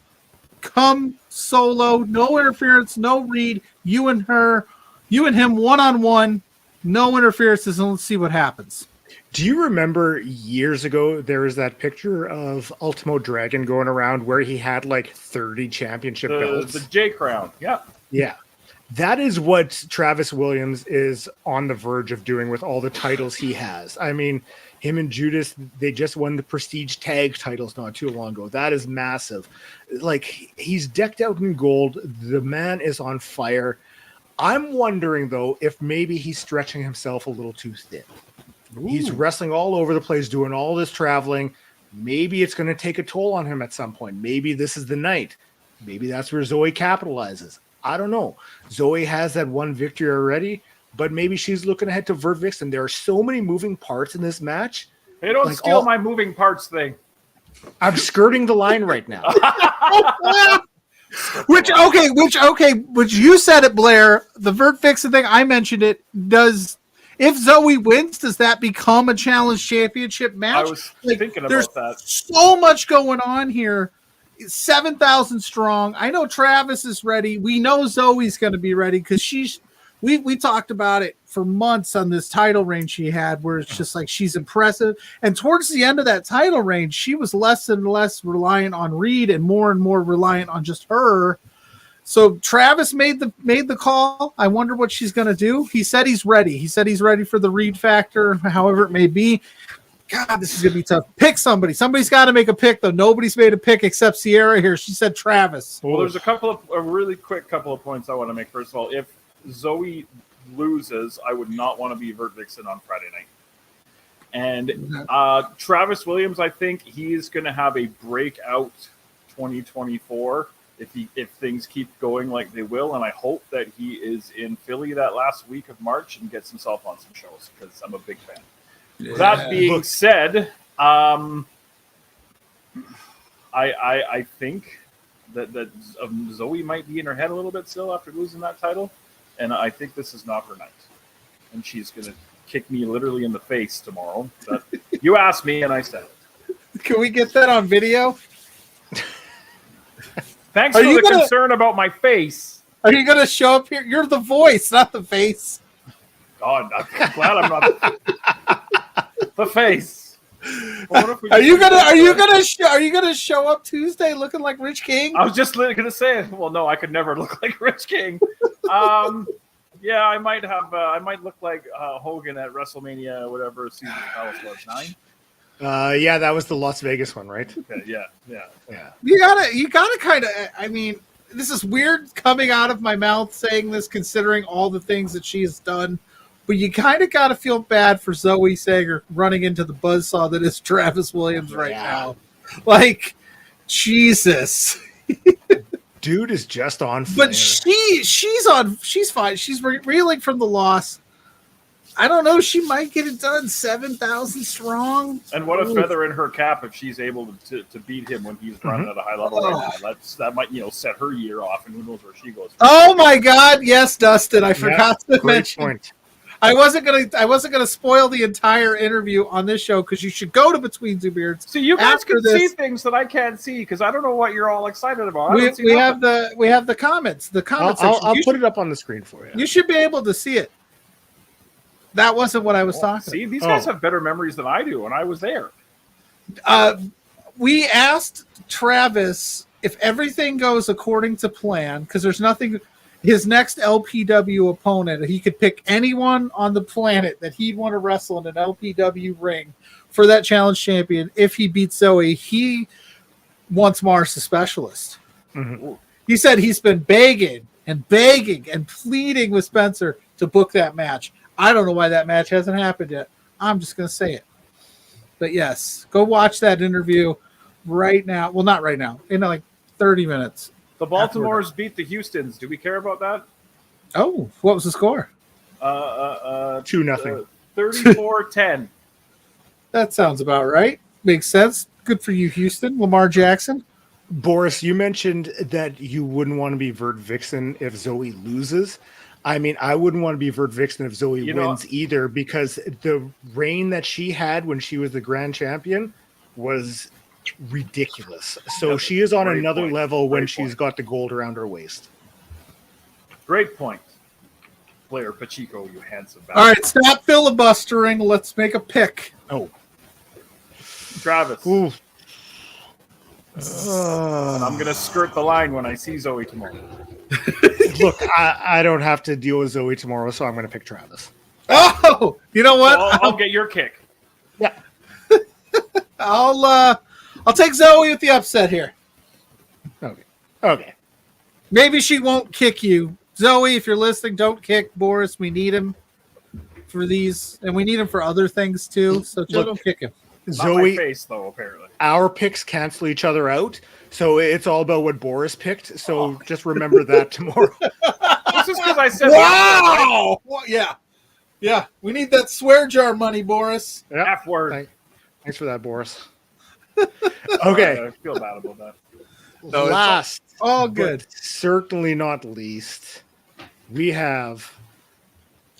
come solo, no interference, no read, you and him one-on-one, no interferences, and let's see what happens. Do you remember years ago there was that picture of Ultimo Dragon going around where he had like 30 championship belts? The J Crown, yeah. Yeah. That is what Travis Williams is on the verge of doing with all the titles he has. I mean, him and Judas, they just won the Prestige Tag titles not too long ago. That is massive. Like, he's decked out in gold. The man is on fire. I'm wondering, though, if maybe he's stretching himself a little too thin. Ooh. He's wrestling all over the place, doing all this traveling. Maybe it's going to take a toll on him at some point. Maybe this is the night. Maybe that's where Zoe capitalizes. I don't know. Zoe has that one victory already, but maybe she's looking ahead to Vert Vixen. There are so many moving parts in this match. Hey, don't steal my moving parts thing. I'm skirting the line right now. Which you said it, Blair. The Vert Vixen thing, I mentioned it. If Zoe wins, does that become a challenge championship match? I was thinking about that. So much going on here. 7,000 strong. I know Travis is ready. We know Zoe's going to be ready because we talked about it for months on this title reign she had, where it's just like she's impressive. And towards the end of that title reign, she was less and less reliant on Reed and more reliant on just her. So Travis made the call. I wonder what she's going to do. He said he's ready. He said he's ready for the Reed factor, however it may be. God, this is going to be tough. Pick somebody. Somebody's got to make a pick, though. Nobody's made a pick except Sierra here. She said Travis. Well, there's a really quick couple of points I want to make. First of all, if Zoe loses, I would not want to be Vert Vixen on Friday night. And Travis Williams, I think he's going to have a breakout 2024 if things keep going like they will. And I hope that he is in Philly that last week of March and gets himself on some shows because I'm a big fan. Yeah. That being said, I think that Zoe might be in her head a little bit still after losing that title, and I think this is not her night, and she's gonna kick me literally in the face tomorrow. But you asked me, and I said it. Can we get that on video? Thanks for the concern about my face. Are you gonna show up here? You're the voice, not the face. God, I'm glad I'm not the face. Are you gonna show up Tuesday looking like Rich King? I was just gonna say, well, no, I could never look like Rich King. Yeah, I might look like Hogan at WrestleMania, whatever season Palace was 9. Yeah, that was the Las Vegas one, right? Okay, yeah. You gotta kind of. I mean, this is weird coming out of my mouth saying this, considering all the things that she has done. But you kind of got to feel bad for Zoe Sager running into the buzzsaw that is Travis Williams right now. Like, Jesus. Dude is just on fire. But she's fine. She's reeling from the loss. I don't know. She might get it done. 7,000 strong. And what a feather in her cap if she's able to beat him when he's running at a high level right now. That might set her year off, and who knows where she goes. Oh my God! Yes, Dustin. I forgot to mention. Point. I wasn't gonna spoil the entire interview on this show because you should go to Between Two Beards. So you guys After can this- see things that I can't see because I don't know what you're all excited about. We have the comments. The comments. I'll put it up on the screen for you. You should be able to see it. That wasn't what I was talking See, these guys have better memories than I do, and I was there. We asked Travis if everything goes according to plan, because there's nothing. His next LPW opponent, he could pick anyone on the planet that he'd want to wrestle in an LPW ring for that challenge champion. If he beats Zoe, he wants Mars the Specialist. Mm-hmm. He said he's been begging and pleading with Spencer to book that match. I don't know why that match hasn't happened yet. I'm just going to say it. But yes, go watch that interview right now. Well, not right now. In like 30 minutes. The Baltimores beat the Houstons. Do we care about that? Oh, what was the score? 2-0. 34-10. That sounds about right. Makes sense. Good for you, Houston. Lamar Jackson. Boris, you mentioned that you wouldn't want to be Vert Vixen if Zoe loses. I mean, I wouldn't want to be Vert Vixen if Zoe wins either, because the reign that she had when she was the grand champion was ridiculous. So she is on another level when she's got the gold around her waist. Great point. BLAIR Pacheco, you handsome bastard. All right, stop filibustering. Let's make a pick. Oh. Travis. Ooh. I'm going to skirt the line when I see Zoe tomorrow. Look, I don't have to deal with Zoe tomorrow, so I'm going to pick Travis. Oh, you know what? So I'll get your kick. Yeah. I'll take Zoe with the upset here. Okay. Maybe she won't kick you. Zoe, if you're listening, don't kick Boris. We need him for these, and we need him for other things too. So just don't kick him. Not my Zoe, face, though, apparently. our picks cancel each other out, so it's all about what Boris picked. So just remember that tomorrow. This is because I said Wow! Well, yeah. We need that swear jar money, Boris. Yep. F word. Thanks for that, Boris. Okay. I feel bad about that. No, Last, all good. but certainly not least, we have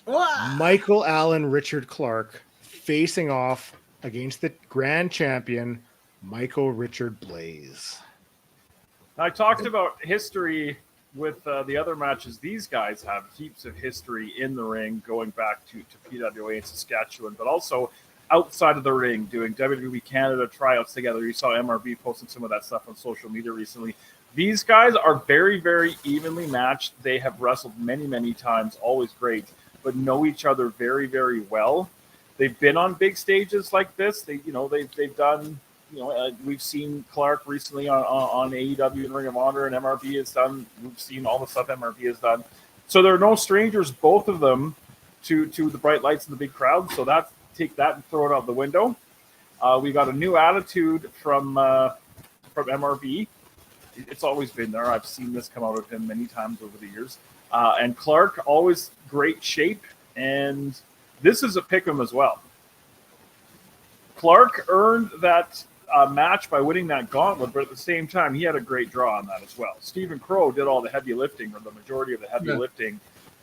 Michael Allen Richard Clark facing off against the grand champion, Michael Richard Blaze. I talked about history with the other matches. These guys have heaps of history in the ring going back to PWA in Saskatchewan, but also outside of the ring doing WWE Canada tryouts together. You saw MRB posting some of that stuff on social media recently. These guys are very, very evenly matched. They have wrestled many, many times, always great, but know each other very, very well. They've been on big stages like this. They've done, we've seen Clark recently on AEW and Ring of Honor, and MRB has done. We've seen all the stuff MRB has done. So they're no strangers, both of them, to the bright lights and the big crowd. So take that and throw it out the window. We got a new attitude from MRB. It's always been there. I've seen this come out of him many times over the years. And Clark, always great shape, and this is a pick'em as well. Clark earned that match by winning that gauntlet, but at the same time, he had a great draw on that as well. Stephen Crow did all the heavy lifting, or the majority of the heavy lifting,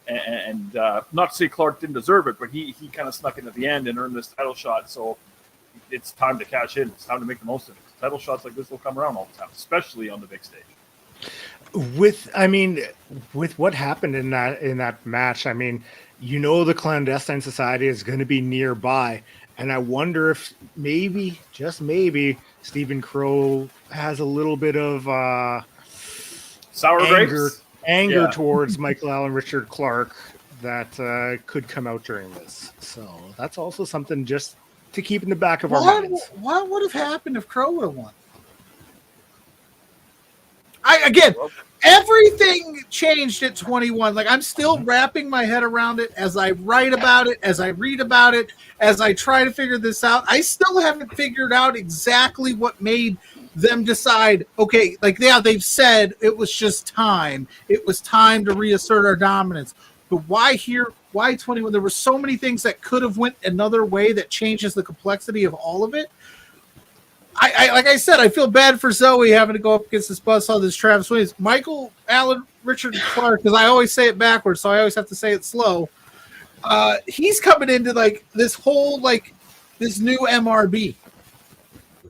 and not to say Clark didn't deserve it, but he kind of snuck in at the end and earned this title shot, so it's time to cash in. It's time to make the most of it. Title shots like this will come around all the time, especially on the big stage. With what happened in that match, I mean, the clandestine society is going to be nearby, and I wonder if maybe, just maybe, Stephen Crow has a little bit of sour anger towards Michael Allen Richard Clark that could come out during this. So that's also something just to keep in the back of our minds. What would have happened if Crow would have won? Everything changed at 21. Like, I'm still wrapping my head around it as I write about it, as I read about it, as I try to figure this out. I still haven't figured out exactly what made them decide, okay, they've said it was just time. It was time to reassert our dominance. But why here? Why 21? There were so many things that could have went another way that changes the complexity of all of it. I like I said, I feel bad for Zoe having to go up against this buzzsaw, this Travis Williams. Michael Allen Richard Clark, because I always say it backwards, so I always have to say it slow. he's coming into like this whole like this new MRB.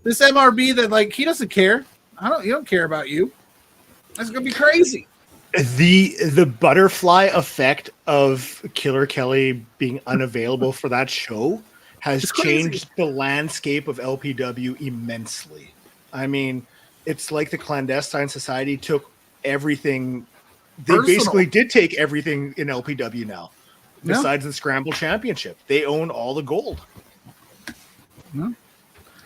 This MRB that like he doesn't care. He don't care about you. That's gonna be crazy. The butterfly effect of Killer Kelly being unavailable for that show has changed the landscape of LPW immensely. I mean, it's like the Clandestine Society took everything. They basically did take everything in LPW now, besides the Scramble Championship. They own all the gold. Yeah.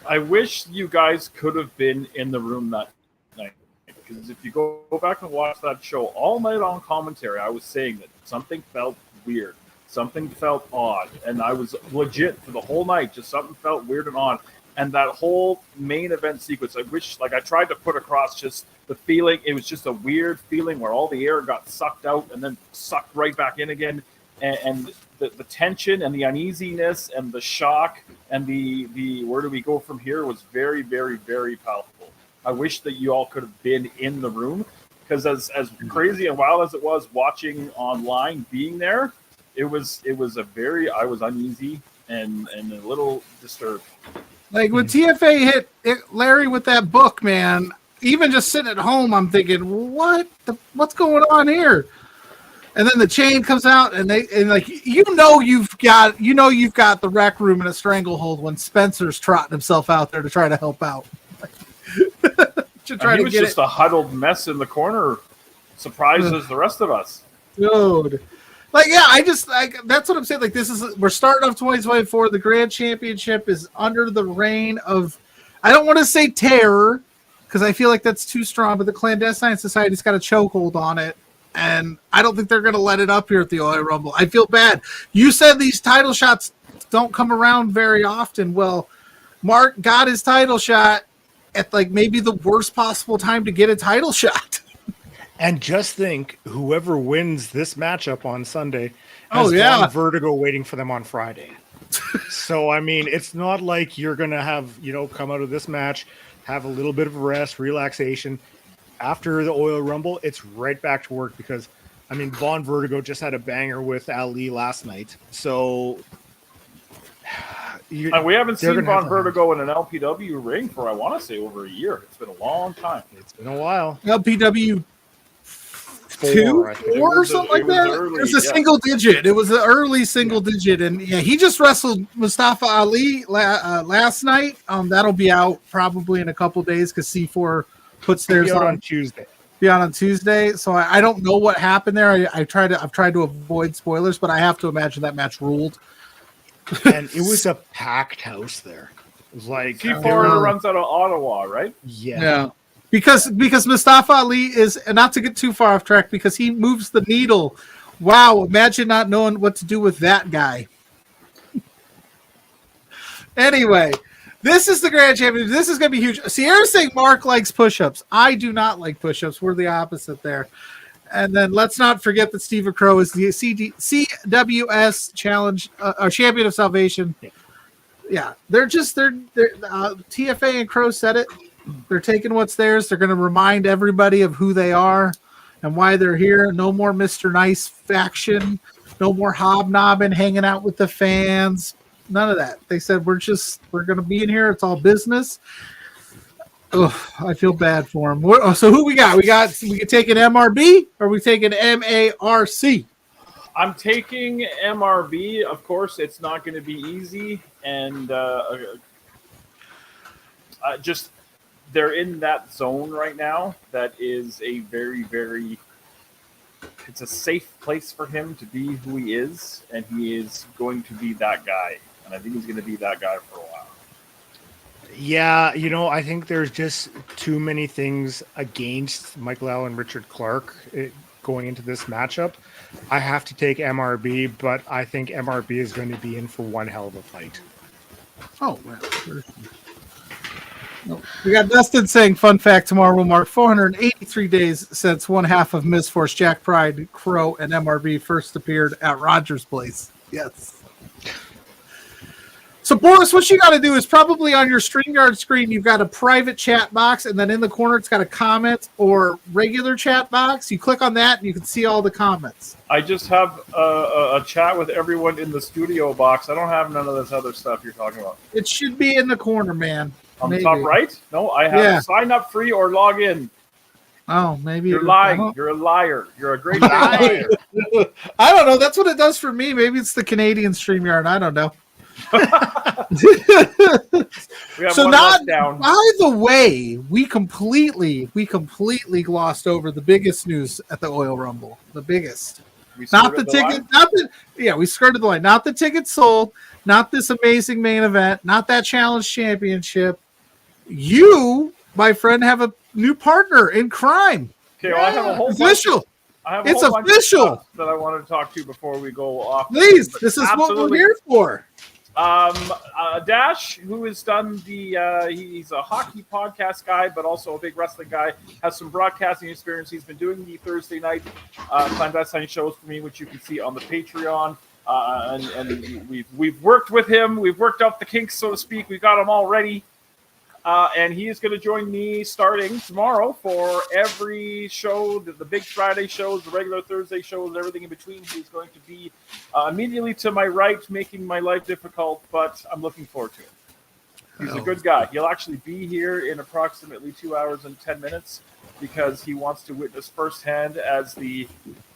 I wish you guys could have been in the room that night, because if you go back and watch that show all night on commentary, I was saying that something felt weird, something felt odd, and I was legit for the whole night. Just something felt weird and odd, and that whole main event sequence. I wish, like, I tried to put across just the feeling. It was just a weird feeling where all the air got sucked out and then sucked right back in again, and the tension and the uneasiness and the shock and the where do we go from here was very, very, very palpable. I wish that you all could have been in the room, because as crazy and wild as it was watching online, being there, it was I was uneasy and a little disturbed. Like when TFA hit Larry with that book, man, even just sitting at home, I'm thinking, what's going on here? And then the chain comes out, and you've got the rec room in a stranglehold when Spencer's trotting himself out there to try to help out. He was just a huddled mess in the corner, surprised as the rest of us. Dude. Like, yeah, that's what I'm saying. Like, we're starting off 2024. The Grand Championship is under the reign of, I don't want to say terror, because I feel like that's too strong, but the Clandestine Society's got a chokehold on it. And I don't think they're going to let it up here at the Oil Rumble. I feel bad. You said these title shots don't come around very often. Well, Mark got his title shot at like maybe the worst possible time to get a title shot. And just think, whoever wins this matchup on Sunday has Von Vertigo waiting for them on Friday. So, I mean, it's not like you're going to have, come out of this match, have a little bit of rest, relaxation. After the Oil Rumble, it's right back to work, because, I mean, Von Vertigo just had a banger with Ali last night. So we haven't seen Von Vertigo in an LPW ring for, I want to say, over a year. It's been a long time. It's been a while. LPW 4 or something like that. It was a single digit. It was an early single digit. And yeah, he just wrestled Mustafa Ali last night. That'll be out probably in a couple days, because C4 puts theirs on Tuesday. Be on Tuesday. So I don't know what happened there. I've tried to avoid spoilers, but I have to imagine that match ruled. And it was a packed house there. It was like C4 runs out of Ottawa, right? Yeah. Because Mustafa Ali is, and not to get too far off track, because he moves the needle. Wow, imagine not knowing what to do with that guy. Anyway, this is the Grand Championship. This is going to be huge. Sierra's saying Mark likes push-ups. I do not like push-ups. We're the opposite there. And then let's not forget that Stephen Crow is the CWS Challenge Champion of Salvation. Yeah, they're TFA and Crow said it. They're taking what's theirs. They're going to remind everybody of who they are and why they're here. No more Mr. Nice faction. No more hobnobbing, hanging out with the fans. None of that. They said we're going to be in here. It's all business. Oh, I feel bad for them. So who we got? We can take an MRB, or we take an MARC. I'm taking MRB. Of course, it's not going to be easy, and just they're in that zone right now. That is a very, very. It's a safe place for him to be who he is, and he is going to be that guy. And I think he's going to be that guy for a while. Yeah, I think there's just too many things against Michael Allen, Richard Clark going into this matchup. I have to take MRB, but I think MRB is going to be in for one hell of a fight. Oh, well. We got Dustin saying, fun fact, tomorrow will mark 483 days since one half of Miss Force, Jack Pride, Crow, and MRB first appeared at Rogers Place. Yes. So, Boris, what you got to do is probably on your StreamYard screen, you've got a private chat box, and then in the corner, it's got a comment or regular chat box. You click on that, and you can see all the comments. I just have a chat with everyone in the studio box. I don't have none of this other stuff you're talking about. It should be in the corner, man. On Maybe. the top right? No, I have sign up free or log in. Oh, maybe. You're lying. You're a liar. You're a great liar. I don't know. That's what it does for me. Maybe it's the Canadian StreamYard. I don't know. We have So one not left down. by the way, we completely glossed over the biggest news at the Oil Rumble. The biggest. We Not the skirted ticket, line. not the we skirted the line. Not the ticket sold, not this amazing main event, not that challenge championship. You, my friend, have a new partner in crime. Okay, well, I have a whole bunch. Official. I have It's whole bunch of official. stuff that I wanted to talk to before we go off. Please, But this is what we're absolutely. here for. Dash, who has done he's a hockey podcast guy, but also a big wrestling guy, has some broadcasting experience. He's been doing the Thursday night clandestine shows for me, which you can see on the Patreon. And we've worked with him. We've worked out the kinks, so to speak. We got him all ready. And he is going to join me starting tomorrow for every show, the big Friday shows, the regular Thursday shows, everything in between. He's going to be immediately to my right, making my life difficult, but I'm looking forward to it. He's a good guy. He'll actually be here in approximately 2 hours and 10 minutes because he wants to witness firsthand as the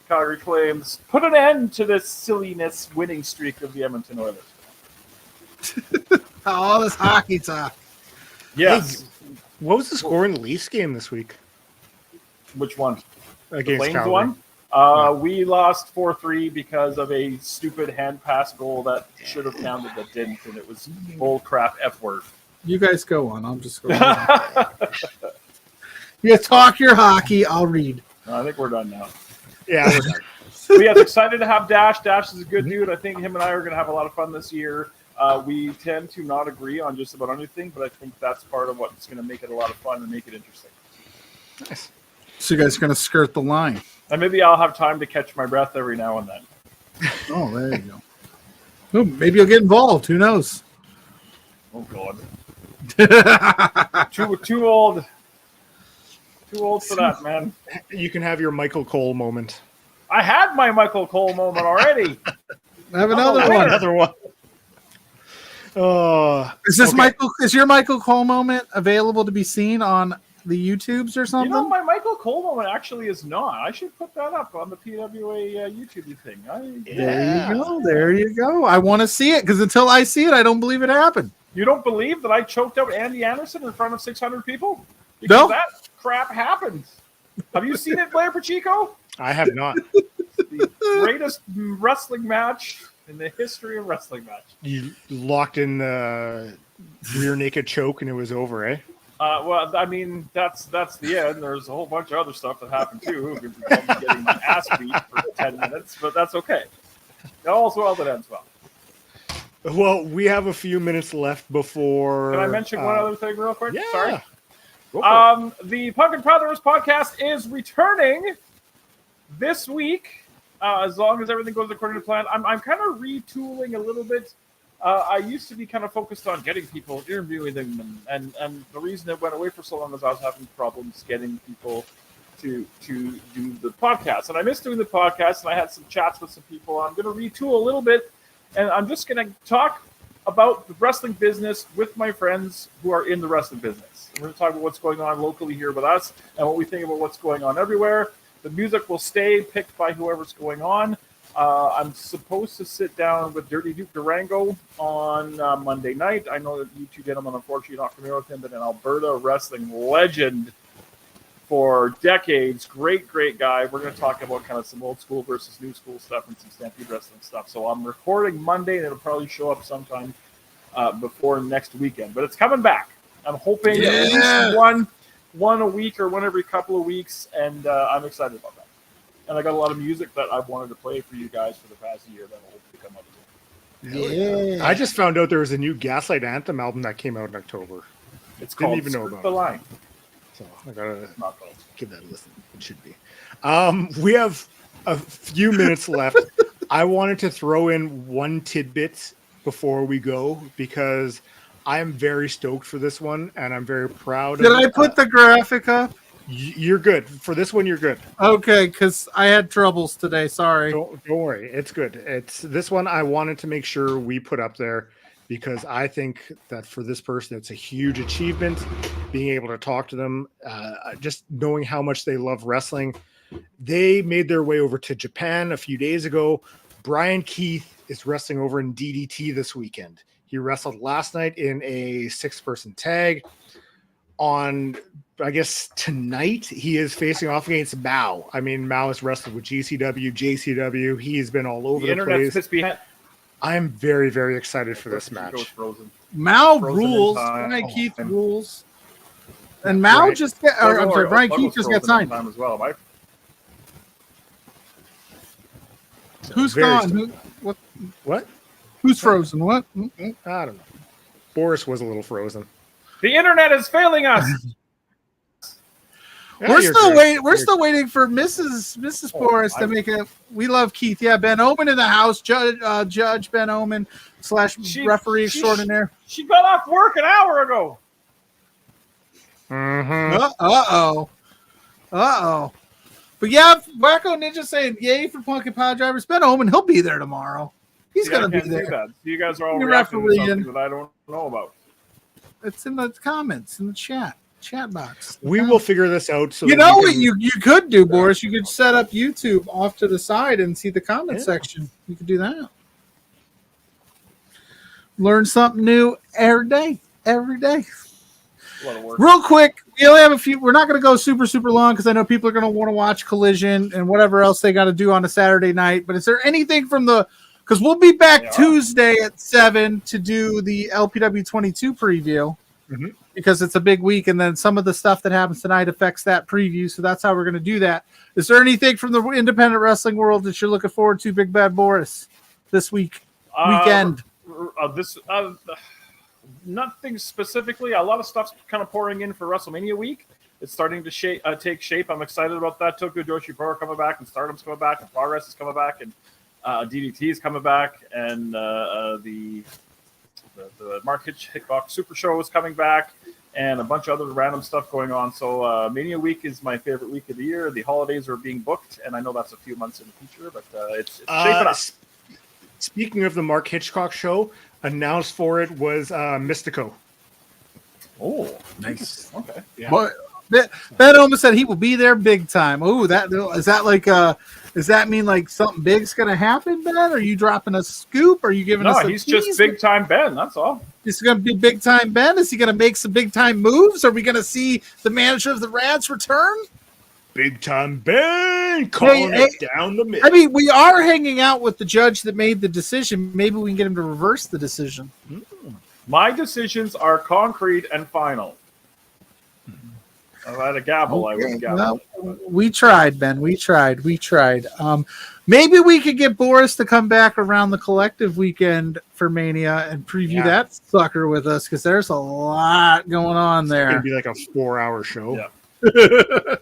Calgary Flames put an end to this silliness winning streak of the Edmonton Oilers. All this hockey talk. Yes. Hey, what was the score in the Leafs game this week Which one? The against Flames Calgary? one? We lost 4-3 because of a stupid hand pass goal that should have counted that didn't, and it was bull crap F word. You guys go on. I'm just going on. You talk your hockey. I'll read. I think we're done now. Yeah, we're done. But yes, excited to have Dash. Dash is a good dude. I think him and I are going to have a lot of fun this year. We tend to not agree on just about anything, but I think that's part of what's going to make it a lot of fun and make it interesting. Nice. So you guys are going to skirt the line. And maybe I'll have time to catch my breath every now and then. Oh, there you go. Oh, maybe you'll get involved. Who knows? Oh, God. Too old. Too old for that, man. You can have your Michael Cole moment. I had my Michael Cole moment already. I have another Oh, one. Another one. Is this okay. Michael? Is your Michael Cole moment available to be seen on the YouTubes or You something? know, my Michael Cole moment actually is not. I should put that up on the PWA YouTube thing. There you go. There you go. I want to see it because until I see it, I don't believe it happened. You don't believe that I choked out Andy Anderson in front of 600 people? Because No. that crap happened. Have you seen it, Blair Pacheco? I have not. The greatest wrestling match in the history of wrestling match. You locked in the rear naked choke and it was over, eh? Well, I mean, that's the end. There's a whole bunch of other stuff that happened too. Getting my ass beat for 10 minutes, but that's okay. All's well that ends well. Well, we have a few minutes left before. Can I mention one other thing real quick? Yeah. Sorry. Go for it. The Pumpkin Brothers podcast is returning this week. As long as everything goes according to plan. I'm kind of retooling a little bit. I used to be kind of focused on getting people, interviewing them, and the reason it went away for so long is I was having problems getting people to do the podcast. And I missed doing the podcast, and I had some chats with some people. I'm going to retool a little bit, and I'm just going to talk about the wrestling business with my friends who are in the wrestling business. We're going to talk about what's going on locally here with us and what we think about what's going on everywhere. The music will stay picked by whoever's going on. I'm supposed to sit down with Dirty Duke Durango on Monday night. I know that you two gentlemen, unfortunately, are not familiar with him, but an Alberta wrestling legend for decades. Great guy. We're going to talk about kind of some old school versus new school stuff and some Stampede wrestling stuff. So I'm recording Monday, and it'll probably show up sometime before next weekend. But it's coming back. I'm hoping at least one a week or one every couple of weeks, and I'm excited about that. And I got a lot of music that I've wanted to play for you guys for the past year that will hopefully come up soon. Yeah. I just found out there was a new Gaslight Anthem album that came out in October. It's Didn't called even know Skirt about the it. Line. So I gotta Not called. give that a listen. It should be. We have a few minutes left. I wanted to throw in one tidbit before we go because I am very stoked for this one, and I'm very proud. Did I put the graphic up? You're good for this one. You're good. Okay, because I had troubles today. Sorry. Don't worry. It's good. It's this one I wanted to make sure we put up there because I think that for this person, it's a huge achievement being able to talk to them, just knowing how much they love wrestling. They made their way over to Japan a few days ago. Brian Keith is wrestling over in DDT this weekend. He wrestled last night in a 6-person tag. On, I guess, tonight, he is facing off against Mao. I mean, Mao has wrestled with GCW, JCW. He's been all over the place. I'm very, very excited for this match. Mao rules. Brian Keith rules. And Mao just got, or, I'm sorry, Brian Keith just got signed. As well, Mike. Who's gone? What? Who's frozen? What? I don't know. Boris was a little frozen. The internet is failing us. Yeah, We're still good. waiting. We're still waiting for Mrs. Boris to make a. We love Keith. Yeah, Ben Omen in the house. Judge Ben Omen / referee extraordinaire. She got off work an hour ago. Mm-hmm. Uh-oh. But yeah, Wacko Ninja saying yay for Punk and Power Drivers. Ben Omen, he'll be there tomorrow. He's gonna be there. That. You guys are all You're reacting to refereeing. something that I don't know about. It's in the comments in the chat box. We will figure this out. So you know what you could do, Boris? You could set up YouTube off to the side and see the comment section. You could do that. Learn something new every day. Every day. A lot of work. Real quick, we only have a few. We're not going to go super long because I know people are going to want to watch Collision and whatever else they got to do on a Saturday night. But is there anything from the? Because we'll be back Tuesday at 7 to do the LPW 22 preview because it's a big week, and then some of the stuff that happens tonight affects that preview. So that's how we're going to do that. Is there anything from the independent wrestling world that you're looking forward to, Big Bad Boris, this weekend? Nothing specifically. A lot of stuff's kind of pouring in for WrestleMania week. It's starting to take shape. I'm excited about that. Tokyo Joshi Pro coming back, and Stardom's coming back, and Progress is coming back, and DDT is coming back, and the Mark Hitchcock Super Show is coming back, and a bunch of other random stuff going on. So Mania week is my favorite week of the year. The holidays are being booked, and I know that's a few months in the future, but it's shaping up. Speaking of the Mark Hitchcock show, announced for it was Mystico. Oh, nice. Okay. Yeah. Well, Ben almost said he will be there big time. Oh, is that like does that mean like something big's gonna happen, Ben? Are you dropping a scoop? Are you giving us No, he's just big time Ben, that's all. This is gonna be big time Ben? Is he gonna make some big time moves? Are we gonna see the manager of the Rats return? Big time Ben calling it down the middle. I mean, we are hanging out with the judge that made the decision. Maybe we can get him to reverse the decision. My decisions are concrete and final. If I had a gavel, I would gavel. Well, we tried, Ben. We tried. Maybe we could get Boris to come back around the collective weekend for Mania and preview that sucker with us because there's a lot going on there. It's going to be like a 4-hour show. Yeah.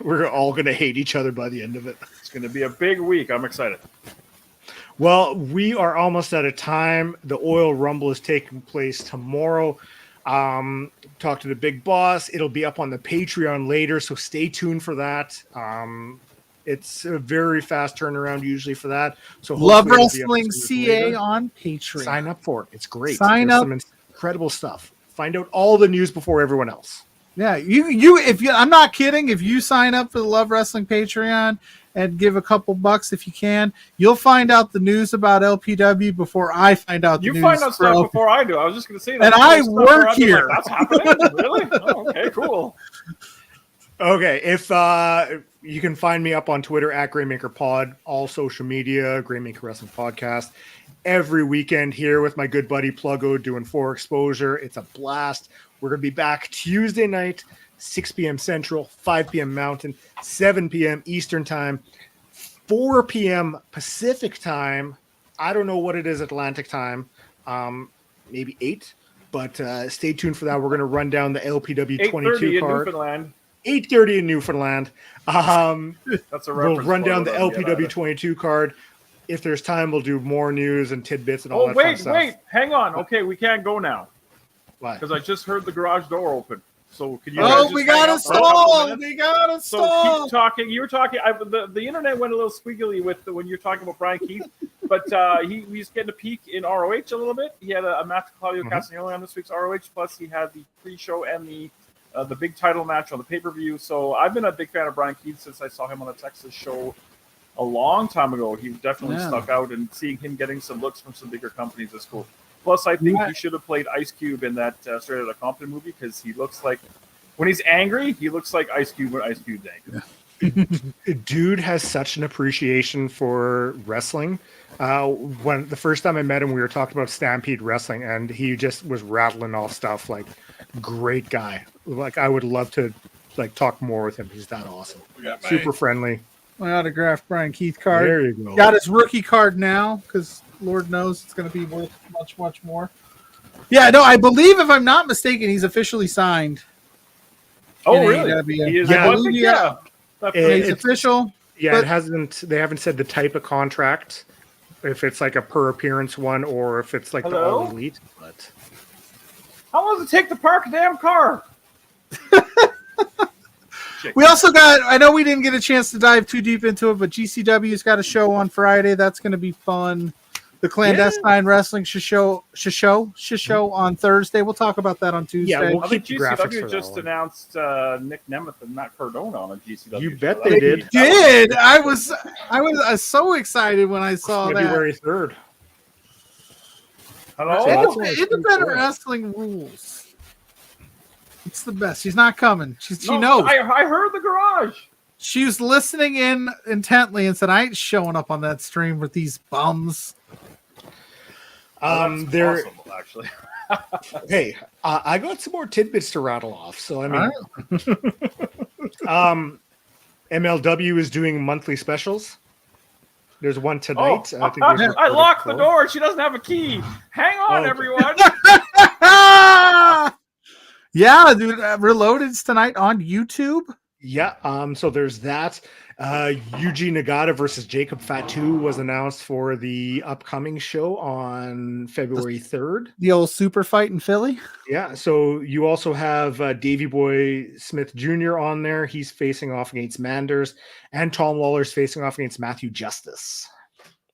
We're all going to hate each other by the end of it. It's going to be a big week. I'm excited. Well, we are almost out of time. The Oil Rumble is taking place tomorrow. Talk to the big boss. It'll be up on the Patreon later, so stay tuned for that. It's a very fast turnaround usually for that. So Love Wrestling CA later. On Patreon. Sign up for it. It's great. There's some incredible stuff. Find out all the news before everyone else. Yeah, I'm not kidding. If you sign up for the Love Wrestling Patreon and give a couple bucks if you can, you'll find out the news about LPW before I find out the news. You find out stuff before I do. I was just going to say that. And I work here. Like, that's happening? Really? Oh, okay, cool. Okay, if you can find me up on Twitter at GraymakerPod, all social media, Graymaker Wrestling Podcast. Every weekend here with my good buddy Pluggo doing 4 Exposure. It's a blast. We're going to be back Tuesday night, 6 p.m. Central, 5 p.m. Mountain, 7 p.m. Eastern Time, 4 p.m. Pacific Time. I don't know what it is Atlantic Time, maybe 8, but stay tuned for that. We're going to run down the LPW 22 card. 8:30 in Newfoundland. That's a reference. We'll run down the LPW 22 card. if there's time, we'll do more news and tidbits and all Oh, that fun wait, stuff. hang on. Okay, we can't go now Why? because I just heard the garage door open. So could you? Oh, guys just we hang got out a for a couple stall. minutes? We got a So stall. keep talking. You were talking. The internet went a little squiggly with when you're talking about Brian Keith, but he's getting a peek in ROH a little bit. He had a match with Claudio Castagnoli on this week's ROH. Plus, he had the pre-show and the big title match on the pay-per-view. So I've been a big fan of Brian Keith since I saw him on the Texas show a long time ago. He definitely stuck out, and seeing him getting some looks from some bigger companies is cool. Plus, I think he should have played Ice Cube in that Straight Outta Compton movie because he looks like, when he's angry, he looks like Ice Cube when Ice Cube's angry. Dude has such an appreciation for wrestling. When the first time I met him, we were talking about Stampede Wrestling, and he just was rattling off stuff. Like, great guy. Like, I would love to talk more with him. He's that awesome. Super friendly. My autographed Brian Keith card. There you go. Got his rookie card now because Lord knows it's going to be worth much, much more. Yeah, no, I believe, if I'm not mistaken, he's officially signed. Oh, really? AEW. He is. Yeah. I think, yeah. He's official. Yeah, But- it hasn't. They haven't said the type of contract, if it's like a per appearance one or if it's like the Hello? all elite. But How long does it take to park a damn car? We also got, I know we didn't get a chance to dive too deep into it, but GCW's got a show on Friday. That's going to be fun. The Clandestine Wrestling show on Thursday. We'll talk about that on Tuesday. Yeah, we'll I think keep the graphics for GCW that just one. announced Nick Nemeth and Matt Cardona on a GCW. You show. bet That they would did. be- Did I was so excited when I saw February that. 3rd. Hello? So that's only Independent cool. wrestling rules. It's the best. She's not coming. She No, knows. I heard the garage. She was listening in intently and said, "I ain't showing up on that stream with these bums." That's There. awesome, actually. Hey, I got some more tidbits to rattle off. So I mean, MLW is doing monthly specials. There's one tonight. Oh, I think there's I one locked the for door. She doesn't have a key. Hang on, Okay. everyone. Yeah, dude. Reloaded's tonight on YouTube. Yeah. So there's that. Yuji Nagata versus Jacob Fatu was announced for the upcoming show on February 3rd. The old super fight in Philly. Yeah. So you also have Davey Boy Smith Jr. on there. He's facing off against Manders, and Tom Lawler's facing off against Matthew Justice.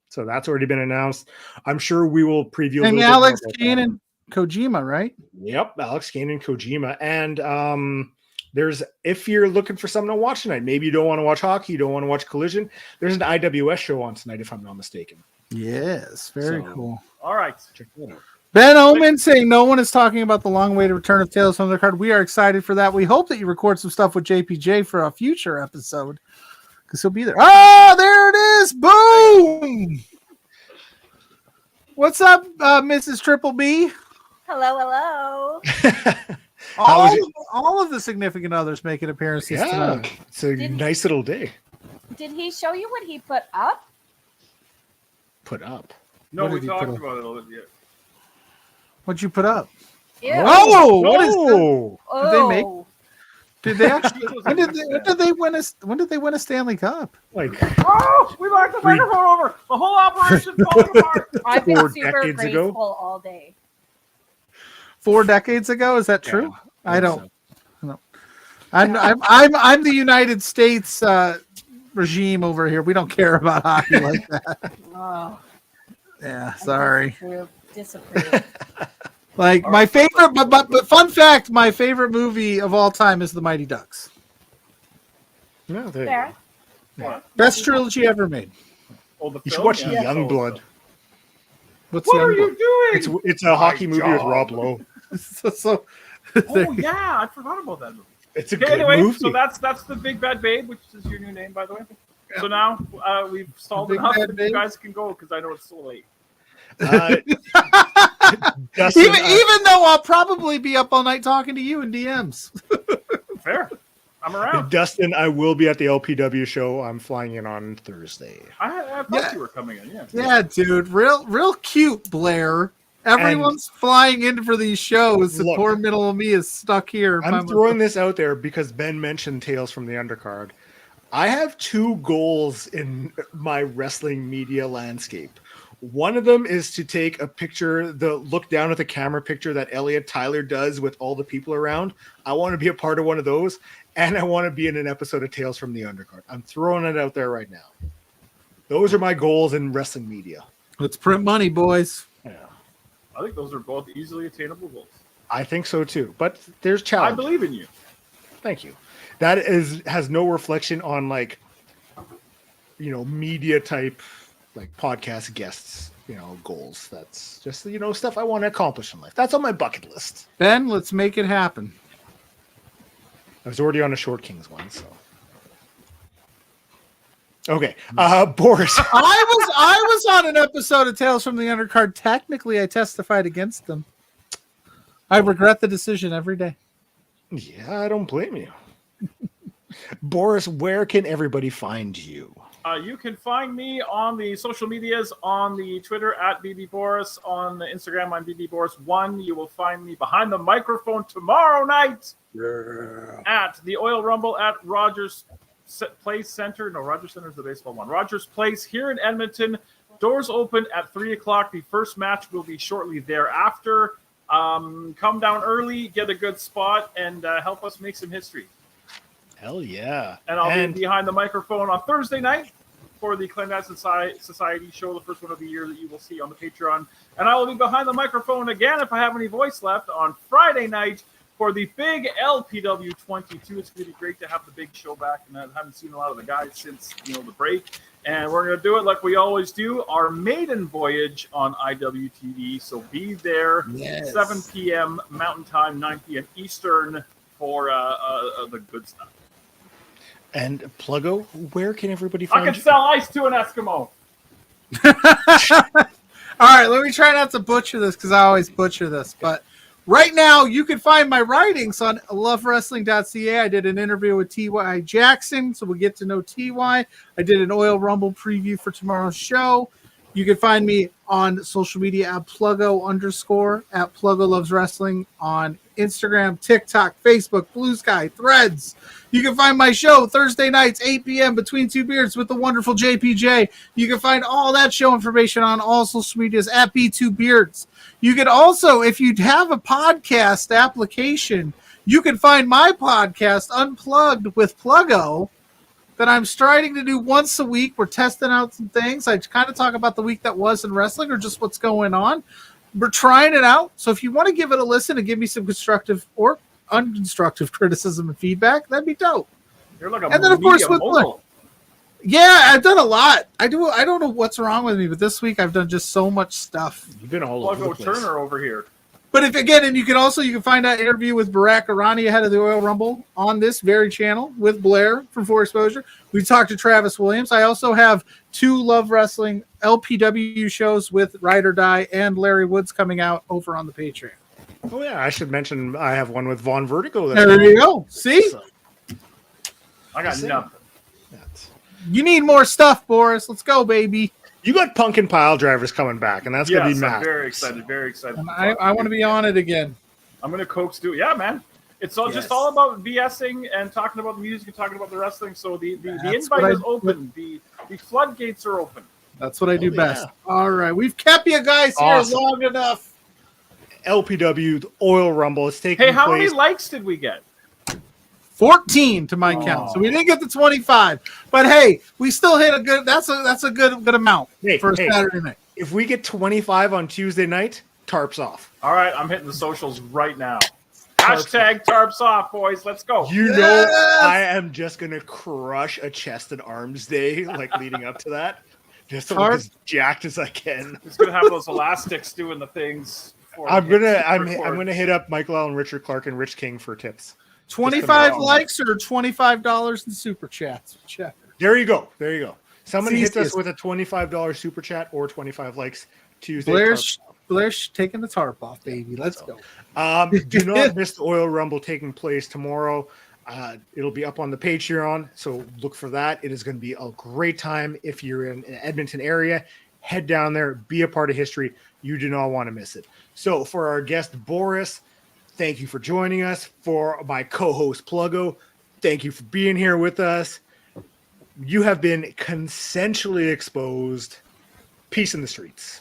So that's already been announced. I'm sure we will preview. a And little bit Alex more about Kane that. and Kojima, right? Yep, Alex Kane and Kojima. And there's, if you're looking for something to watch tonight, maybe you don't want to watch hockey, you don't want to watch Collision, there's an IWS show on tonight, if I'm not mistaken. Yes, very So- cool. All right. Check that out. Ben Oman saying no one is talking about the long-awaited return of Tales from the Card. We are excited for that. We hope that you record some stuff with JPJ for a future episode because he'll be there. Oh, there it is! Boom! What's up, Mrs. Triple B? Hello, hello. How was it? All of the significant others making appearances Yeah, tonight. it's a Didn't- nice little day. Did he show you what he put up? Put up. No, What we did he talked put up? about it a little bit. What'd you put up? Ew. Oh, what is that? Oh, Did they make- Oh. Did they actually? Cheetos When and did they win a? When did they win a Stanley Cup? like Oh, we knocked the microphone over. The whole operation falling apart. I've been 4 super decades grateful ago? all day. 4 decades ago? Is that true? Yeah, I don't. No. I'm the United States regime over here. We don't care about hockey like that. Oh, Yeah, sorry. Disapprove. Like my favorite, but fun fact: my favorite movie of all time is The Mighty Ducks. No, there you Fair. go. What? Best trilogy ever made. Oh, the You should film? watch Yeah. Youngblood. What's What are Youngblood? you doing? It's a hockey movie with job. Rob Lowe. so Oh yeah, I forgot about that movie. It's a Okay, good anyway, movie. so that's the Big Bad Babe, which is your new name, by the way. So now we've stalled Big enough Bad that Babe? you guys can go because I know it's so late. Dustin, even though I'll probably be up all night talking to you in DMs. Fair. I'm around. Dustin, I will be at the LPW show. I'm flying in on Thursday. I thought Yeah. you were coming in. Yeah. Yeah, dude, real cute, Blair. Everyone's flying in for these shows. The Look, poor middle of me is stuck here. I'm throwing this out there because Ben mentioned Tales from the Undercard. I have two goals in my wrestling media landscape. One of them is to take a picture, the look down at the camera picture that Elliot Tyler does with all the people around. I want to be a part of one of those, and I want to be in an episode of Tales from the Undercard. I'm throwing it out there right now. Those are my goals in wrestling media. Let's print money, boys. Yeah, I think those are both easily attainable goals. I think so too. But there's I challenge. believe in you. Thank you. That has no reflection on media type podcast guests, goals. That's just stuff I want to accomplish in life. That's on my bucket list. Ben, let's make it happen. I was already on a Short Kings one, so. Okay, Boris. I was on an episode of Tales from the Undercard. Technically, I testified against them. I regret the decision every day. Yeah, I don't blame you. Boris, where can everybody find you? You can find me on the social medias, on the Twitter at BBBoris, on the Instagram I'm BBBoris1. You will find me behind the microphone tomorrow night at the Oil Rumble at Rogers Place Center. No, Rogers Center is the baseball one. Rogers Place here in Edmonton. Doors open at 3 o'clock. The first match will be shortly thereafter. Come down early, get a good spot, and help us make some history. Hell yeah. And I'll be behind the microphone on Thursday night for the Clendad Society show, the first one of the year that you will see on the Patreon. And I will be behind the microphone again, if I have any voice left, on Friday night for the big LPW 22. It's going to be great to have the big show back, and I haven't seen a lot of the guys since the break. And we're going to do it like we always do, our maiden voyage on IWTV. So be there, 7 p.m. Mountain Time, 9 p.m. Eastern for the good stuff. And Pluggo, where can everybody find I can sell ice to an Eskimo. All right, let me try not to butcher this because I always butcher this. But right now, you can find my writings on lovewrestling.ca. I did an interview with T.Y. Jackson, so we'll get to know T.Y. I did an Oil Rumble preview for tomorrow's show. You can find me on social media at @Pluggo_, at Pluggo Loves Wrestling on Instagram, TikTok, Facebook, Blue Sky, Threads. You can find my show Thursday nights, 8 p.m. Between Two Beards with the wonderful JPJ. You can find all that show information on all social medias at B2Beards. You can also, if you have a podcast application, you can find my podcast Unplugged with Pluggo that I'm starting to do once a week. We're testing out some things. I kind of talk about the week that was in wrestling or just what's going on. We're trying it out. So if you want to give it a listen and give me some constructive or unconstructive criticism and feedback, that'd be dope. You're like a And then, of course, with mogul. Yeah, I've done a lot. I don't know what's wrong with me, but this week I've done just so much stuff. You've been all over the Pluggo place. Turner over here. But you can find that interview with Barack Arani ahead of the Oil Rumble on this very channel with Blair from For Exposure. We talked to Travis Williams. I also have 2 Love Wrestling LPW shows with Ride or Die and Larry Woods coming out over on the Patreon. Oh yeah, I should mention I have one with Von Vertigo. There you go. See? So, I got nothing. You need more stuff, Boris. Let's go, baby. You got Pumpkin Pile Drivers coming back, and that's going to be mad. I'm very excited. Very excited. And I want to be on it again. I'm going to coax do. Yeah, man. It's all just all about BSing and talking about the music and talking about the wrestling. So the invite is open. The floodgates are open. That's what I do best. All right. We've kept you guys here long enough. LPW, the Oil Rumble is taking place. Hey, how many likes did we get? 14 to my count. So we didn't get the 25. But hey, we still hit a good that's a good amount for a Saturday night. If we get 25 on Tuesday night, tarps off. All right, I'm hitting the socials right now. Hashtag tarps off, boys. Let's go. You know I am just gonna crush a chest and arms day leading up to that. Just to look as jacked as I can. Just gonna have those elastics doing the things. I'm gonna hit up Michael Allen, Richard Clark, and Rich King for tips. 25 likes or $25 in super chats. Check. There you go. Someone hits us with a $25 super chat or 25 likes Tuesday. Blair's taking the tarp off, baby. Let's go. Do not miss the Oil Rumble taking place tomorrow. It'll be up on the Patreon, so look for that. It is going to be a great time. If you're in the Edmonton area, head down there, be a part of history. You do not want to miss it. So for our guest, Boris, thank you for joining us. For my co-host, Pluggo, thank you for being here with us. You have been consensually exposed. Peace in the streets.